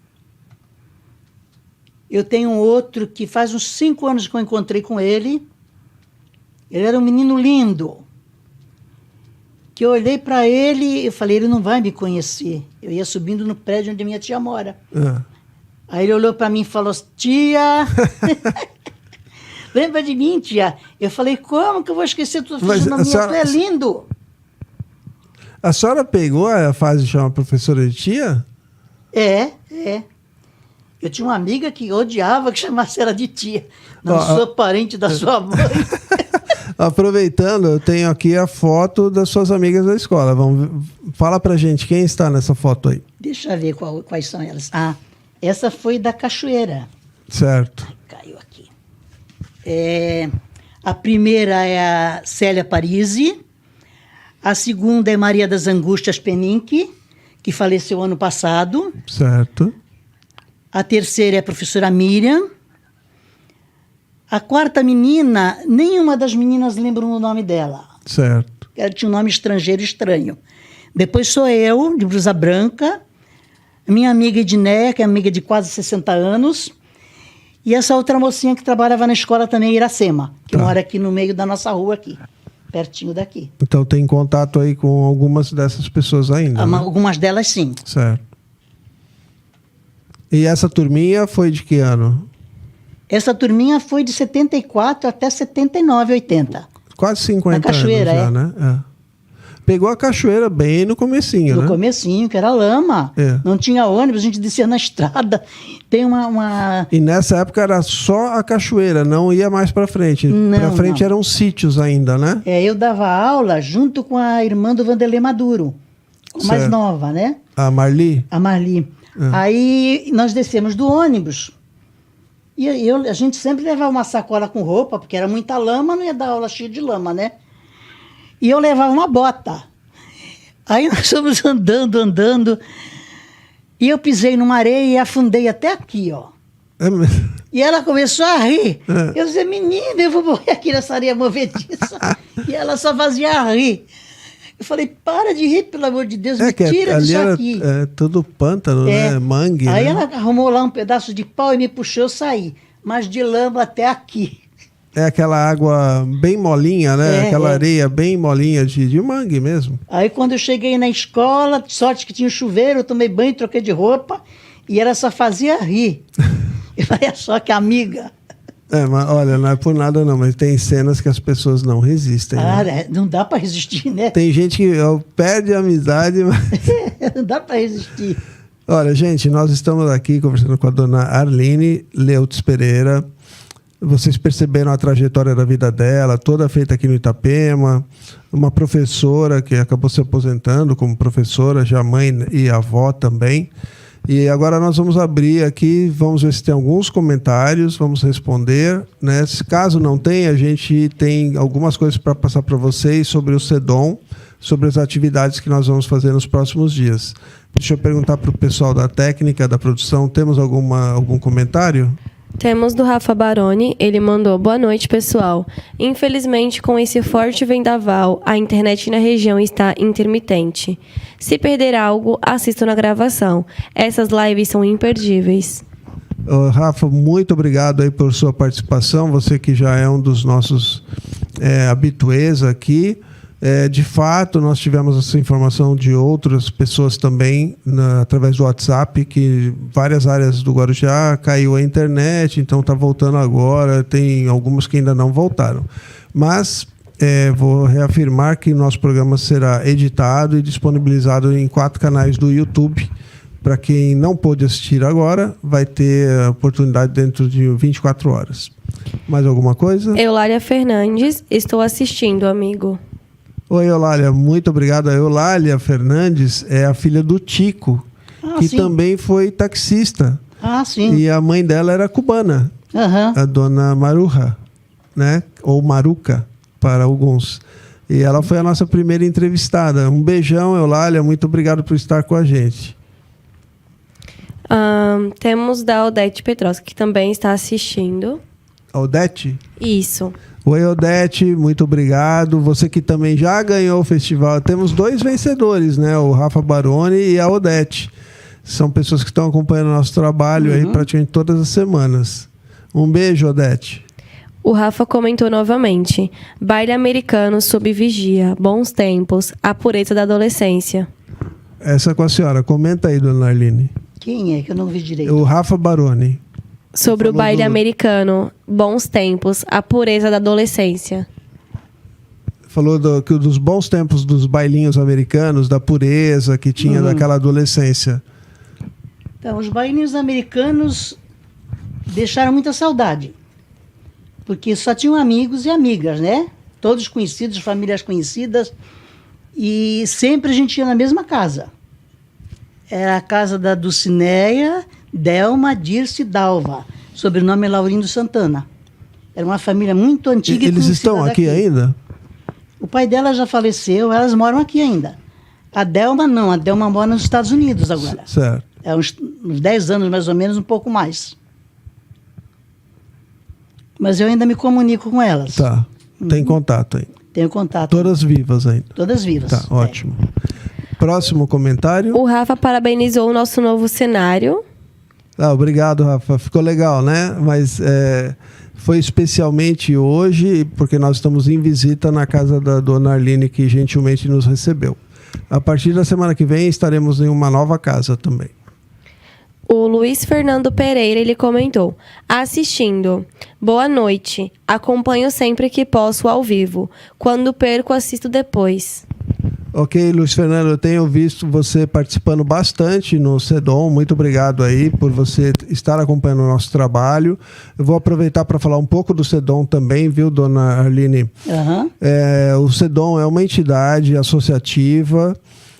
Eu tenho um outro que faz uns 5 anos que eu encontrei com ele. Ele era um menino lindo. Que eu olhei para ele e falei, ele não vai me conhecer. Eu ia subindo no prédio onde minha tia mora. Aí ele olhou para mim e falou, tia... Lembra de mim, tia? Eu falei, como que eu vou esquecer tua fisionomia? Tu é lindo. A senhora pegou a fase de chamar professora de tia? Eu tinha uma amiga que odiava que chamasse ela de tia. Não sou parente da sua mãe. Aproveitando, eu tenho aqui a foto das suas amigas da escola. Fala pra gente, quem está nessa foto aí? Deixa eu ver quais são elas. Essa foi da Cachoeira. Certo. Caiu aqui. A primeira é a Célia Parisi, a segunda é Maria das Angústias Peninck, que faleceu ano passado. Certo. A terceira é a professora Miriam. A quarta menina, nenhuma das meninas lembra o nome dela. Certo. Ela tinha um nome estrangeiro estranho. Depois sou eu, de blusa branca, minha amiga Edneia, que é amiga de quase 60 anos, e essa outra mocinha que trabalhava na escola também, Iracema, que mora aqui no meio da nossa rua aqui, pertinho daqui. Então tem contato aí com algumas dessas pessoas ainda, né? Algumas delas, sim. Certo. E essa turminha foi de que ano? Essa turminha foi de 74 até 79, 80. Quase 50 na Cachoeira, anos já, né? Pegou a Cachoeira bem no comecinho, né? No comecinho, que era lama. Não tinha ônibus, a gente descia na estrada. Tem uma... E nessa época era só a Cachoeira, não ia mais pra frente. Pra frente eram sítios ainda, né? Eu dava aula junto com a irmã do Vanderlei Maduro, mais nova, né? A Marli? A Marli. Aí nós descemos do ônibus. E a gente sempre levava uma sacola com roupa, porque era muita lama, não ia dar aula cheia de lama, né? E eu levava uma bota. Aí nós fomos andando, e eu pisei numa areia e afundei até aqui, ó. E ela começou a rir. Eu disse, menina, eu vou morrer aqui nessa areia movediça. E ela só fazia rir. Eu falei, para de rir, pelo amor de Deus, me tira disso aqui. É tudo pântano, né? Mangue. Aí né? ela arrumou lá um pedaço de pau e me puxou, eu saí. Mas de lama até aqui. É aquela água bem molinha, né? Aquela areia bem molinha de mangue mesmo. Aí quando eu cheguei na escola, sorte que tinha um chuveiro, eu tomei banho, troquei de roupa. E ela só fazia rir. Eu falei, só que amiga. Mas olha, não é por nada não, mas tem cenas que as pessoas não resistem. Né? Não dá para resistir, né? Tem gente que perde a amizade, mas... Não dá para resistir. Olha, gente, nós estamos aqui conversando com a dona Arline Leutz Pereira. Vocês perceberam a trajetória da vida dela, toda feita aqui no Itapema. Uma professora que acabou se aposentando como professora, já mãe e avó também. E agora nós vamos abrir aqui, vamos ver se tem alguns comentários, vamos responder, né? Se caso não tenha, a gente tem algumas coisas para passar para vocês sobre o SEDOM, sobre as atividades que nós vamos fazer nos próximos dias. Deixa eu perguntar para o pessoal da técnica, da produção, temos algum comentário? Temos do Rafa Baroni, ele mandou: boa noite, pessoal. Infelizmente, com esse forte vendaval, a internet na região está intermitente. Se perder algo, assista na gravação. Essas lives são imperdíveis. Rafa, muito obrigado aí por sua participação, você que já é um dos nossos habituês aqui. De fato, nós tivemos essa informação de outras pessoas também, através do WhatsApp, que várias áreas do Guarujá caiu a internet, então está voltando agora, tem algumas que ainda não voltaram. Mas vou reafirmar que nosso programa será editado e disponibilizado em 4 canais do YouTube. Para quem não pôde assistir agora, vai ter a oportunidade dentro de 24 horas. Mais alguma coisa? Eulália Fernandes, estou assistindo, amigo. Oi, Eulália, muito obrigado. A Eulália Fernandes é a filha do Tico, que sim. também foi taxista. Sim. E a mãe dela era cubana, a dona Maruja, né? Ou Maruca, para alguns. E ela foi a nossa primeira entrevistada. Um beijão, Eulália, muito obrigado por estar com a gente. Temos da Odete Petroski, que também está assistindo. Odete? Isso. Oi, Odete, muito obrigado. Você que também já ganhou o festival. Temos 2 vencedores, né? O Rafa Baroni e a Odete. São pessoas que estão acompanhando o nosso trabalho aí praticamente todas as semanas. Um beijo, Odete. O Rafa comentou novamente: baile americano sob vigia, bons tempos, a pureza da adolescência. Essa com a senhora. Comenta aí, dona Arline. Quem é que eu não vi direito? O Rafa Baroni. Sobre o baile americano, bons tempos, a pureza da adolescência. Falou dos bons tempos dos bailinhos americanos, da pureza que tinha daquela adolescência. Então, os bailinhos americanos deixaram muita saudade. Porque só tinham amigos e amigas, né? Todos conhecidos, famílias conhecidas. E sempre a gente ia na mesma casa. Era a casa da Dulcineia, Delma, Dirce e Dalva, sobrenome Laurindo Santana. Era uma família muito antiga. Eles estão aqui ainda? O pai dela já faleceu, elas moram aqui ainda. A Delma não, a Delma mora nos Estados Unidos agora. Certo. É uns 10 anos mais ou menos, um pouco mais. Mas eu ainda me comunico com elas. Tá, tem contato aí. Tenho contato. Todas vivas ainda. Todas vivas. Tá, ótimo. Próximo comentário. O Rafa parabenizou o nosso novo cenário. Obrigado, Rafa. Ficou legal, né? Mas foi especialmente hoje, porque nós estamos em visita na casa da dona Arline, que gentilmente nos recebeu. A partir da semana que vem, estaremos em uma nova casa também. O Luiz Fernando Pereira, ele comentou: assistindo. Boa noite. Acompanho sempre que posso ao vivo. Quando perco, assisto depois. Ok, Luiz Fernando, eu tenho visto você participando bastante no SEDOM. Muito obrigado aí por você estar acompanhando o nosso trabalho. Eu vou aproveitar para falar um pouco do SEDOM também, viu, dona Arline? O SEDOM é uma entidade associativa,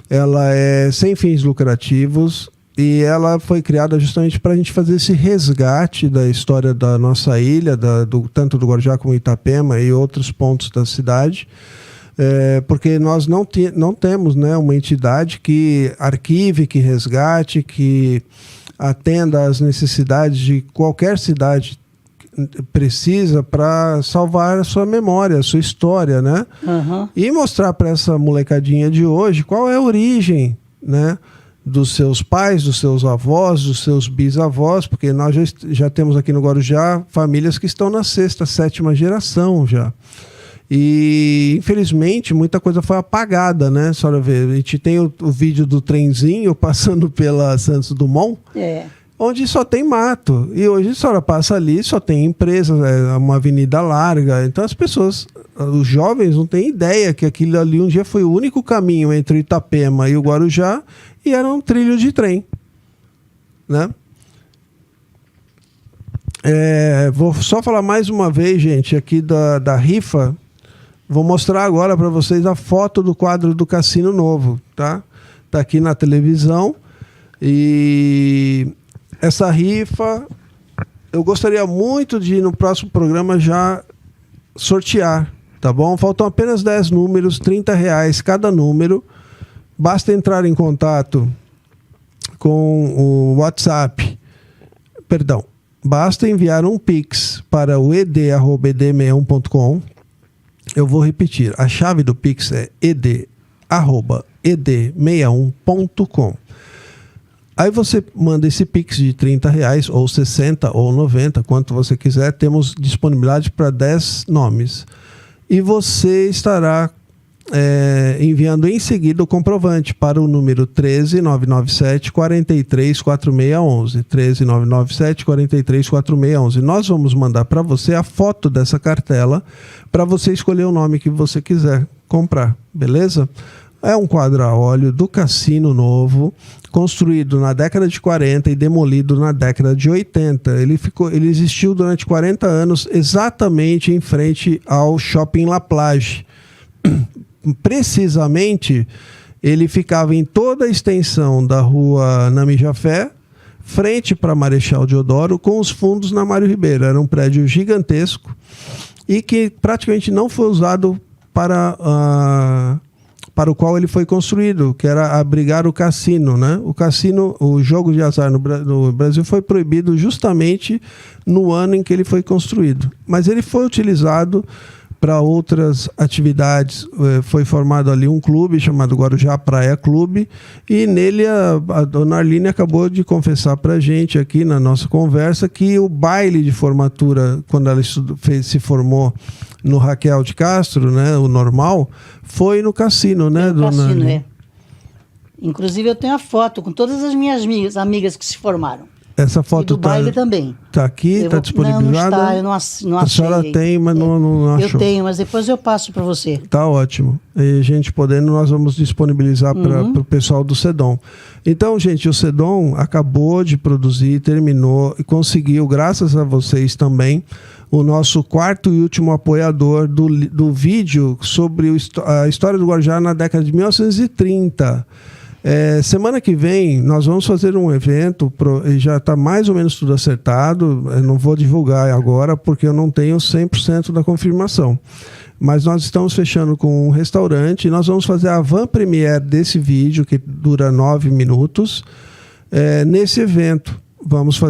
ela é sem fins lucrativos e ela foi criada justamente para a gente fazer esse resgate da história da nossa ilha, tanto do Guarujá como Itapema e outros pontos da cidade. Porque nós não temos, né, uma entidade que arquive, que resgate, que atenda às necessidades de qualquer cidade precisa para salvar a sua memória, a sua história, né? Uhum. E mostrar para essa molecadinha de hoje qual é a origem, né, dos seus pais, dos seus avós, dos seus bisavós, porque nós já temos aqui no Guarujá famílias que estão na 6ª, 7ª geração já. E, infelizmente, muita coisa foi apagada, né? A senhora vê, a gente tem o vídeo do trenzinho passando pela Santos Dumont, onde só tem mato. E hoje a senhora passa ali, só tem empresas, uma avenida larga. Então as pessoas, os jovens, não têm ideia que aquilo ali um dia foi o único caminho entre Itapema e o Guarujá e era um trilho de trem, né? Vou só falar mais uma vez, gente, aqui da rifa. Vou mostrar agora para vocês a foto do quadro do Cassino Novo, tá? Tá aqui na televisão. E essa rifa, eu gostaria muito de, no próximo programa, já sortear, tá bom? Faltam apenas 10 números, R$30 cada número. Basta entrar em contato com o WhatsApp. Perdão. Basta enviar um Pix para o ed@ed61.com. Eu vou repetir. A chave do Pix é ed@ed61.com. Aí você manda esse Pix de R$30, ou 60, ou 90, quanto você quiser. Temos disponibilidade para 10 nomes. E você estará enviando em seguida o comprovante para o número 13997 434611. 13997 434611. Nós vamos mandar para você a foto dessa cartela para você escolher o nome que você quiser comprar, beleza? É um quadro a óleo do Cassino Novo, construído na década de 40 e demolido na década de 80. Ele existiu durante 40 anos exatamente em frente ao Shopping La Plage. Precisamente, ele ficava em toda a extensão da rua Nami Jafé, frente para Marechal Deodoro, com os fundos na Mário Ribeiro. Era um prédio gigantesco e que praticamente não foi usado para o qual ele foi construído, que era abrigar o cassino, né? O cassino, o jogo de azar no Brasil foi proibido justamente no ano em que ele foi construído. Mas ele foi utilizado para outras atividades. Foi formado ali um clube chamado Guarujá Praia Clube, e nele a dona Arline acabou de confessar para a gente aqui na nossa conversa que o baile de formatura, quando ela se formou no Raquel de Castro, né, o normal, foi no cassino, né, dona Cassino, Arline? Inclusive eu tenho a foto com todas as minhas amigas que se formaram. Essa foto do baile também. Está aqui, está disponibilizada? Não está, eu não achei. A senhora tem, mas não achou. Eu tenho, mas depois eu passo para você. Tá ótimo. E a gente podendo, nós vamos disponibilizar para o pessoal do Sedom. Então, gente, o Sedom acabou de produzir, terminou e conseguiu, graças a vocês também, o nosso 4º e último apoiador do vídeo sobre a história do Guarujá na década de 1930. Semana que vem nós vamos fazer um evento, já está mais ou menos tudo acertado. Eu não vou divulgar agora porque eu não tenho 100% da confirmação, mas nós estamos fechando com um restaurante e nós vamos fazer a van premiere desse vídeo, que dura 9 minutos, nesse evento. Vamos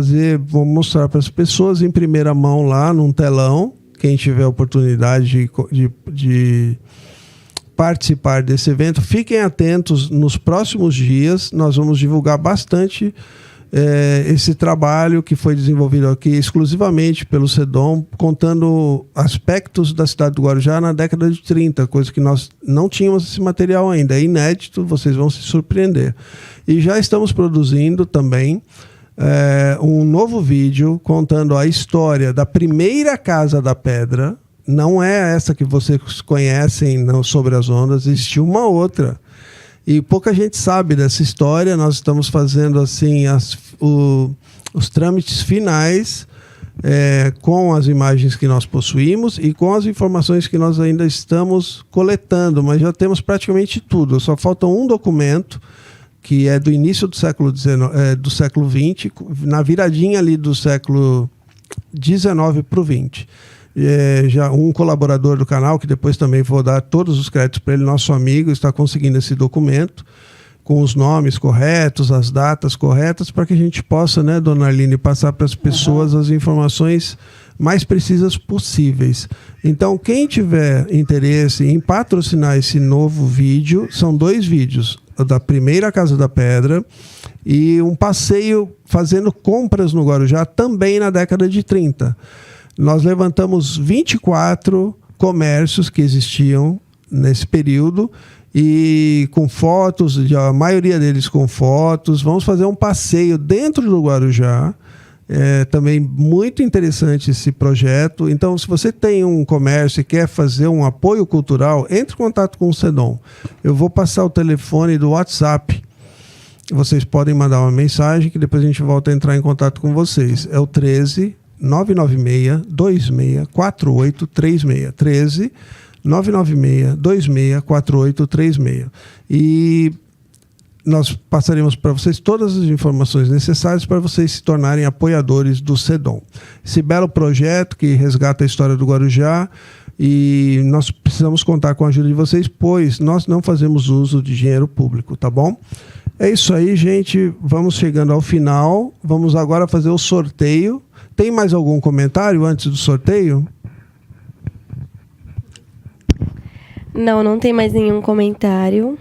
mostrar para as pessoas em primeira mão lá num telão. Quem tiver oportunidade de participar desse evento, fiquem atentos. Nos próximos dias nós vamos divulgar bastante esse trabalho que foi desenvolvido aqui exclusivamente pelo Sedom, contando aspectos da cidade do Guarujá na década de 30, coisa que nós não tínhamos esse material ainda. É inédito, vocês vão se surpreender. E já estamos produzindo também um novo vídeo contando a história da primeira Casa da Pedra. Não é essa que vocês conhecem sobre as ondas, existiu uma outra. E pouca gente sabe dessa história. Nós estamos fazendo assim os trâmites finais com as imagens que nós possuímos e com as informações que nós ainda estamos coletando, mas já temos praticamente tudo. Só falta um documento que é do início do século XX, na viradinha ali do século XIX para o XX. Já um colaborador do canal, que depois também vou dar todos os créditos para ele, nosso amigo, está conseguindo esse documento com os nomes corretos, as datas corretas, para que a gente possa, né, dona Arline, passar para as pessoas as informações mais precisas possíveis. Então, quem tiver interesse em patrocinar esse novo vídeo, são 2 vídeos, da primeira Casa da Pedra e um passeio fazendo compras no Guarujá, também na década de 30. Nós levantamos 24 comércios que existiam nesse período, e com fotos, a maioria deles com fotos. Vamos fazer um passeio dentro do Guarujá. Também muito interessante esse projeto. Então, se você tem um comércio e quer fazer um apoio cultural, entre em contato com o SEDOM. Eu vou passar o telefone do WhatsApp. Vocês podem mandar uma mensagem que depois a gente volta a entrar em contato com vocês. É o 13 996 26 4836. 13 996 26 4836. E nós passaremos para vocês todas as informações necessárias para vocês se tornarem apoiadores do SEDOM. Esse belo projeto que resgata a história do Guarujá, e nós precisamos contar com a ajuda de vocês, pois nós não fazemos uso de dinheiro público, tá bom? É isso aí, gente. Vamos chegando ao final. Vamos agora fazer o sorteio. Tem mais algum comentário antes do sorteio? Não tem mais nenhum comentário.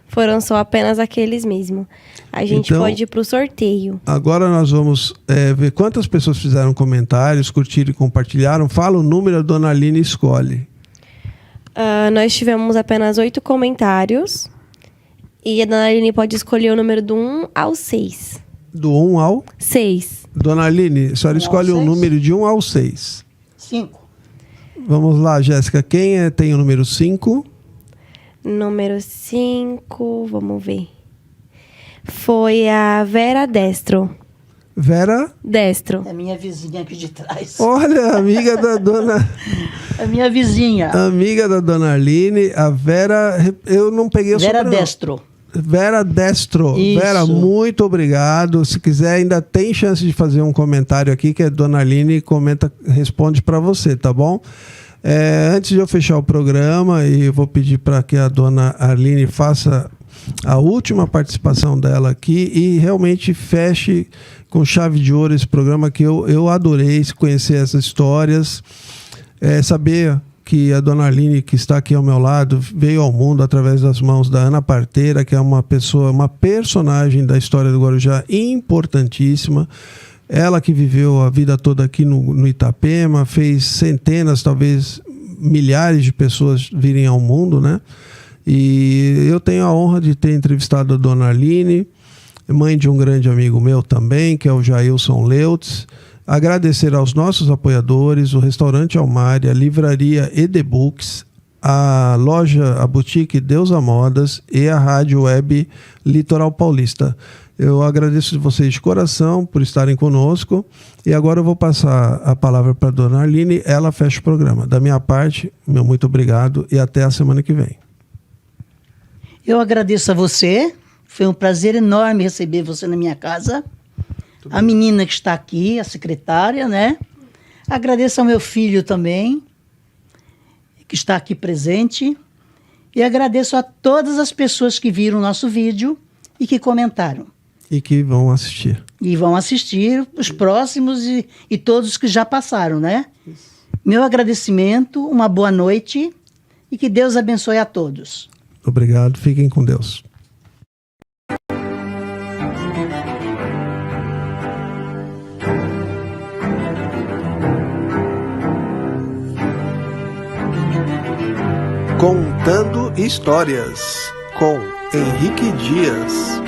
Foram só apenas aqueles mesmo. A gente então, pode ir para o sorteio. Agora nós vamos ver quantas pessoas fizeram comentários, curtiram e compartilharam. Fala o número, a dona Aline escolhe. Nós tivemos apenas 8 comentários. E a dona Aline pode escolher o número do 1 ao 6. Do 1 ao? 6. Dona Aline, a senhora escolhe um número de 1 ao 6. 5. Vamos lá, Jéssica. Quem tem o número 5? Número 5, vamos ver. Foi a Vera Destro. Vera? Destro. É minha vizinha aqui de trás. Olha, amiga da dona... É minha vizinha. Amiga da dona Aline, a Vera... Eu não peguei o Vera sobrenome. Destro. Vera Destro. Isso. Vera, muito obrigado. Se quiser, ainda tem chance de fazer um comentário aqui, que a dona Aline responde para você, tá bom? Antes de eu fechar o programa, e eu vou pedir para que a dona Aline faça a última participação dela aqui e realmente feche com chave de ouro esse programa, que eu adorei conhecer essas histórias, saber que a dona Aline, que está aqui ao meu lado, veio ao mundo através das mãos da Ana Parteira, que é uma personagem da história do Guarujá importantíssima. Ela que viveu a vida toda aqui no Itapema, fez centenas, talvez milhares de pessoas virem ao mundo, né? E eu tenho a honra de ter entrevistado a dona Aline, mãe de um grande amigo meu também, que é o Jailson Leutz. Agradecer aos nossos apoiadores, o Restaurante Almari, a Livraria Edebooks, a loja, a boutique Deusa Modas e a Rádio Web Litoral Paulista. Eu agradeço vocês de coração por estarem conosco, e agora eu vou passar a palavra para a dona Aline, ela fecha o programa. Da minha parte, meu muito obrigado e até a semana que vem. Eu agradeço a você, foi um prazer enorme receber você na minha casa. A menina que está aqui, a secretária, né? Agradeço ao meu filho também, que está aqui presente. E agradeço a todas as pessoas que viram o nosso vídeo e que comentaram. E que vão assistir. E vão assistir os próximos e todos que já passaram, né? Isso. Meu agradecimento, uma boa noite e que Deus abençoe a todos. Obrigado, fiquem com Deus. Contando Histórias, com Henrique Dias.